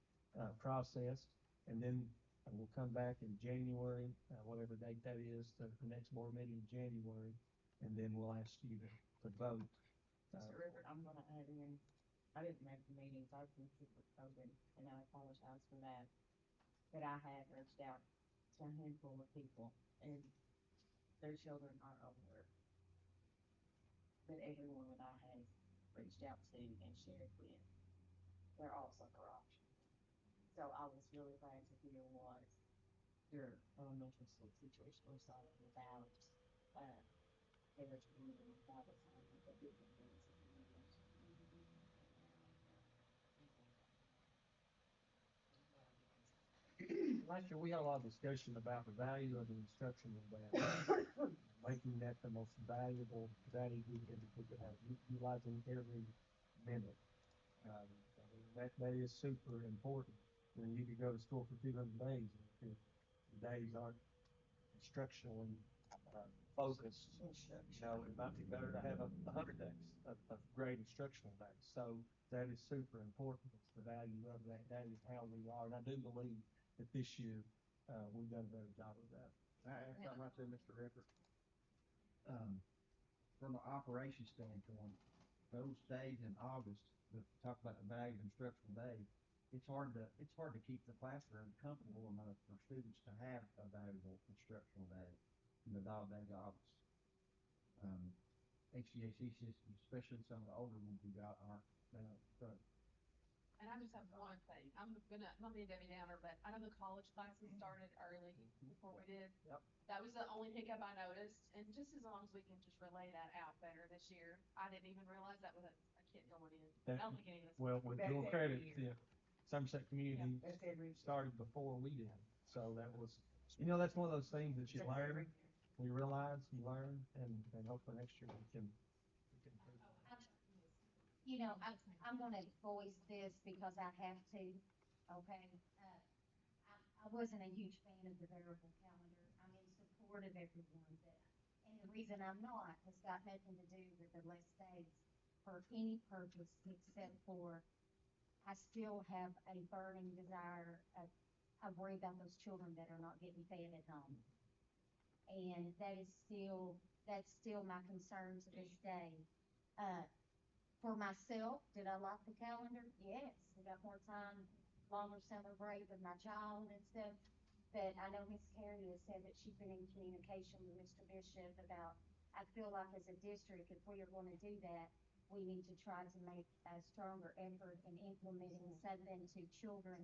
Speaker 14: process. And then and we'll come back in January, whatever date that is, the next board meeting in January, and then we'll ask you to vote.
Speaker 12: Mr. Rickard, I'm gonna add in, I didn't make the meetings, I was busy with COVID, and I apologize for that. But I have reached out to a handful of people, and their children are older. But everyone that I have reached out to and shared with, they're also for option. So I was really glad to hear what your elementary school situation was all about. Uh, eligibility by the time of the different things that you may mention and things like that.
Speaker 14: Last year, we had a lot of discussion about the value of the instructional day, making that the most valuable day we could have, utilizing every minute. I mean, that is super important. You know, you could go to school for 200 days, and if the days aren't instructionally focused, you know, it might be better to have 100 days of great instructional days. So that is super important. It's the value of that. That is how we are. And I do believe that this year we've done a better job of that.
Speaker 9: I have something right there, Mr. Rickard. From an operations standpoint, those days in August that talk about the value of instructional day, it's hard to keep the classroom comfortable enough for students to have a valuable instructional day in the dog days of August. HVAC systems, especially some of the older ones we got, aren't so.
Speaker 5: And I just have one thing. I'm gonna, not be a Debbie Downer, but I know the college classes started early before we did.
Speaker 14: Yep.
Speaker 5: That was the only hiccup I noticed, and just as long as we can just relay that out better this year. I didn't even realize that was a kid going in. I don't think any of us.
Speaker 14: Well, with
Speaker 12: That's
Speaker 14: your
Speaker 12: every
Speaker 14: credit,
Speaker 12: year.
Speaker 14: Somerset Community
Speaker 12: That's every
Speaker 14: started before we did. So that was, you know, that's one of those things that you learn, you realize, you learn, and hopefully next year we can improve on that.
Speaker 2: You know, I'm gonna voice this because I have to, okay? I wasn't a huge fan of the variable calendar. I'm in support of everyone that, and the reason I'm not has got nothing to do with the less days for any purpose except for I still have a burning desire of, I worry about those children that are not getting fed at home. And that's still my concern to this day. Uh, for myself, did I like the calendar? Yes. I got more time, longer summer break with my child and stuff. But I know Miss Carey has said that she's been in communication with Mr. Bishop about, I feel like as a district, if we are going to do that, we need to try to make a stronger effort in implementing something to children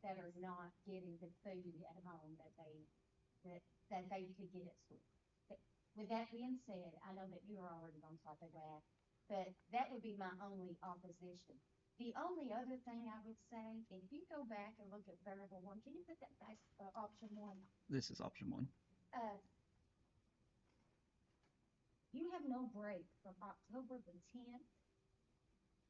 Speaker 2: that are not getting the food at home that they could get at school. But with that being said, I know that you're already on top of that, but that would be my only opposition. The only other thing I would say, if you go back and look at variable one, can you put that back, option one?
Speaker 15: This is option one.
Speaker 2: Uh, you have no break from October the 10th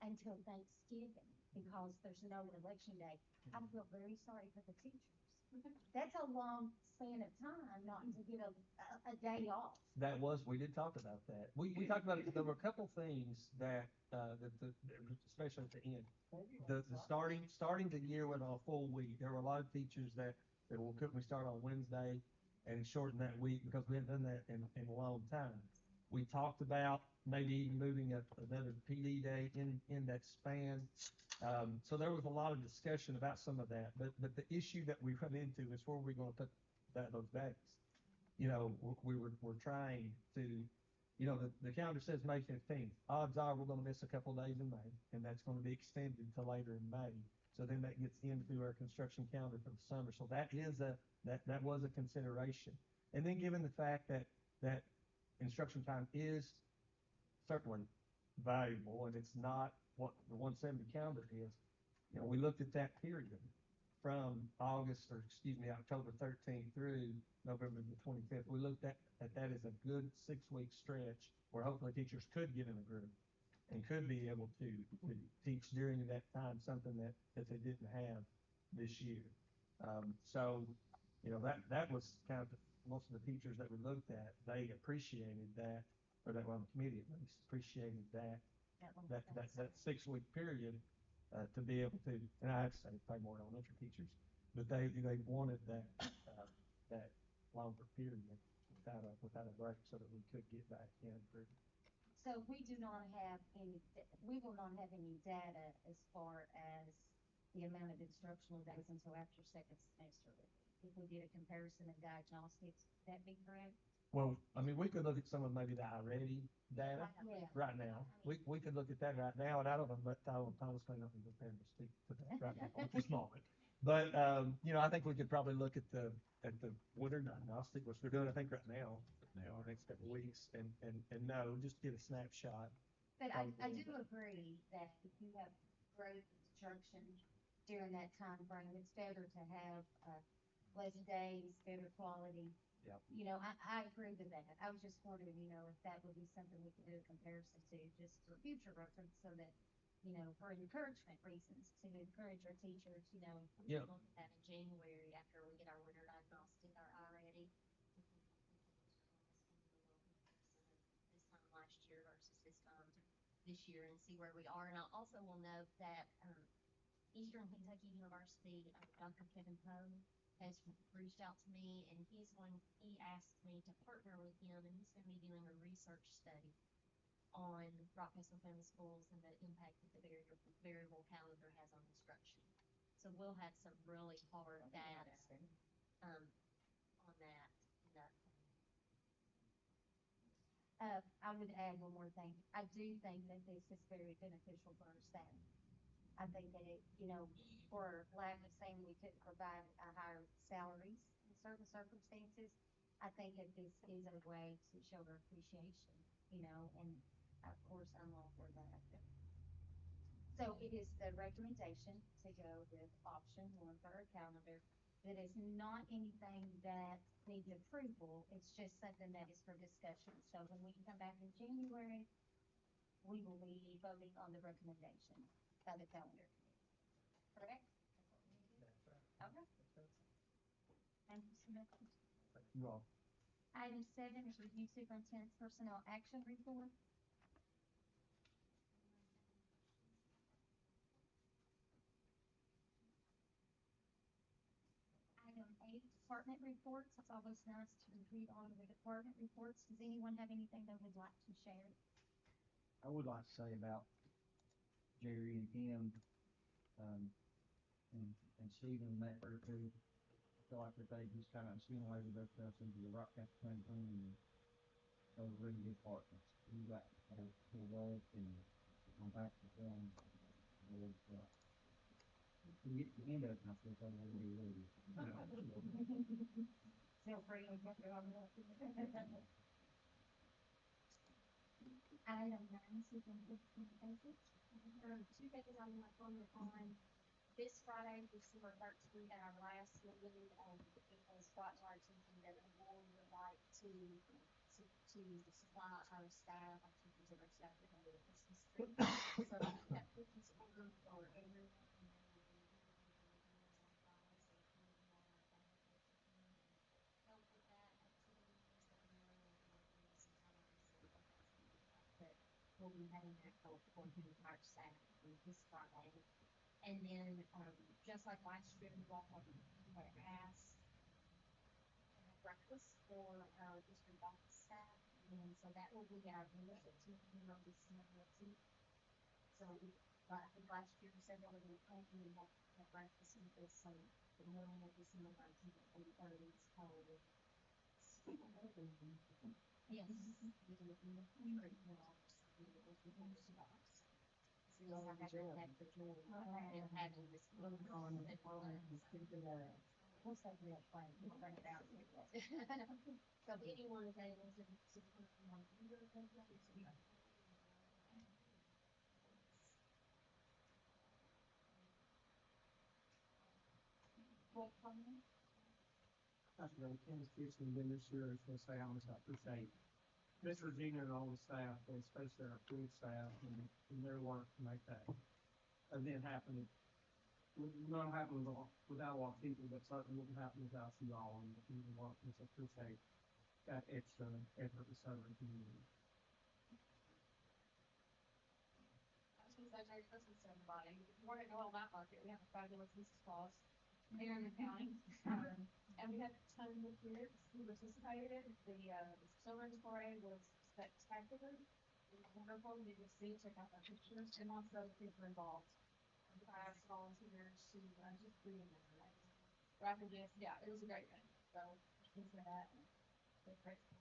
Speaker 2: until Thanksgiving because there's no election day. I feel very sorry for the teachers. That's a long span of time not to get a day off.
Speaker 14: We did talk about that. We talked about it. There were a couple things that, especially at the end, the starting the year with a full week. There were a lot of teachers that well, couldn't we start on Wednesday and shorten that week because we hadn't done that in a long time. We talked about maybe even moving another PD day in that span. So there was a lot of discussion about some of that, but the issue that we run into is where we're going to put those days. You know, we're trying to, you know, the calendar says May 15th. Odds are we're going to miss a couple of days in May, and that's going to be extended to later in May. So then that gets into our construction calendar for the summer. So that was a consideration. And then given the fact that instruction time is certainly valuable, and it's not what the 170 calendar is. You know, we looked at that period from October 13th through November the 25th. We looked at that as a good 6-week stretch where hopefully teachers could get in a group and could be able to teach during that time something that they didn't have this year. So, you know, that was kind of most of the teachers that we looked at, they appreciated that, or that on the committee at least appreciated that 6-week period to be able to, and I have to say, probably more elementary teachers, but they wanted that longer period without a break so that we could get back in for.
Speaker 2: So we do not have any, we will not have any data as far as the amount of instructional days until after second semester. If we did a comparison of diagnostics, would that be correct?
Speaker 14: Well, I mean, we could look at some of maybe the iReady data
Speaker 2: Yeah.
Speaker 14: right now. We could look at that right now, and I don't know, but Thomas may not be prepared to speak to that right now at this moment. But I think we could probably look at the winter diagnostic, which we're doing, I think, right now, the next couple of weeks, and no, just get a snapshot.
Speaker 2: But I do agree that if you have growth instruction during that time frame, it's better to have less days, better quality.
Speaker 14: Yep.
Speaker 2: I agree with that. I was just wondering, if that would be something we could do a comparison to, just for future reference, so that, for encouragement reasons, to encourage our teachers, we
Speaker 14: Yeah.
Speaker 2: can look at that in January after we get our winter diagnostic, our already. This time last year versus this time this year, and see where we are. And I also will note that Eastern Kentucky University, Dr. Kevin Poe has reached out to me, and he asked me to partner with him, and he's going to be doing a research study on Rockcastle County Schools and the impact that the variable calendar has on instruction. So we'll have some really hard data on that. I would add one more thing. I do think that this is very beneficial for our staff. I think that for lack of saying we couldn't provide higher salaries in certain circumstances, I think that this is a way to show our appreciation, and of course I'm all for that. So it is the recommendation to go with option one for our calendar. That is not anything that needs approval. It's just something that is for discussion. So when we come back in January, we will be voting on the recommendation by the calendar committee. Correct?
Speaker 14: That's right.
Speaker 2: Okay. Thank you so much.
Speaker 14: Thank you all.
Speaker 2: Item 7 is review superintendent's personnel action report. Item 8, department reports. It's always nice to read all of the department reports. Does anyone have anything they would like to share?
Speaker 6: I would like to say about Jerry and Kim, and Stephen and that group too. I feel like that they just kind of assimilated themselves into the Rockcastle County team, and those are really good partners. We got to work, and I'm back to them. We get to the end of it, and I feel like I'm really, really.
Speaker 2: Feel free to get your own. Item 9, superintendent's communications.
Speaker 1: There are two things I want to comment on. This Friday, December 13th, at our last meeting, it was brought to our attention that the board would like to supply our staff, our teachers and our staff with a Christmas tree. So we have cookies ordered for everyone, and they will be delivering on Friday. So if any of y'all like to have that to come and help with that activity, please let me know, and we can give you some times and that sort of stuff. But we'll be having that help for the entire staff this Friday. And then, just like last year, you had asked to have breakfast for our district office staff, and so that will be our benefit to on December 19th. So I think last year we said that we're going to plan to have breakfast with us, so the morning of December 19th at 8:30 is called. Yes. So I have to have the joy of having this going on and we'll say we have fun. We'll bring it out. So if anyone is able to come on either of those days, we are. Roll call.
Speaker 8: That's really Ken's Houston been this year, is gonna say how much I appreciate Miss Regina and all the staff, and especially our food staff and their work to make that event happen. Not happen without a lot of people, but certainly wouldn't happen without you all, and you know, just appreciate that extra effort to serve the community.
Speaker 5: I was going to say Merry Christmas to everybody. If you want to know all about market, we have a fabulous Mrs. Claus
Speaker 13: here in the county. And we had tons of kids who participated. The children's parade was spectacular. It was wonderful. You can see, check out the pictures, and also the kids were involved. Class volunteers to just be in there. Right? Rapid, yeah, it was a great thing. So, thanks for that. That's great.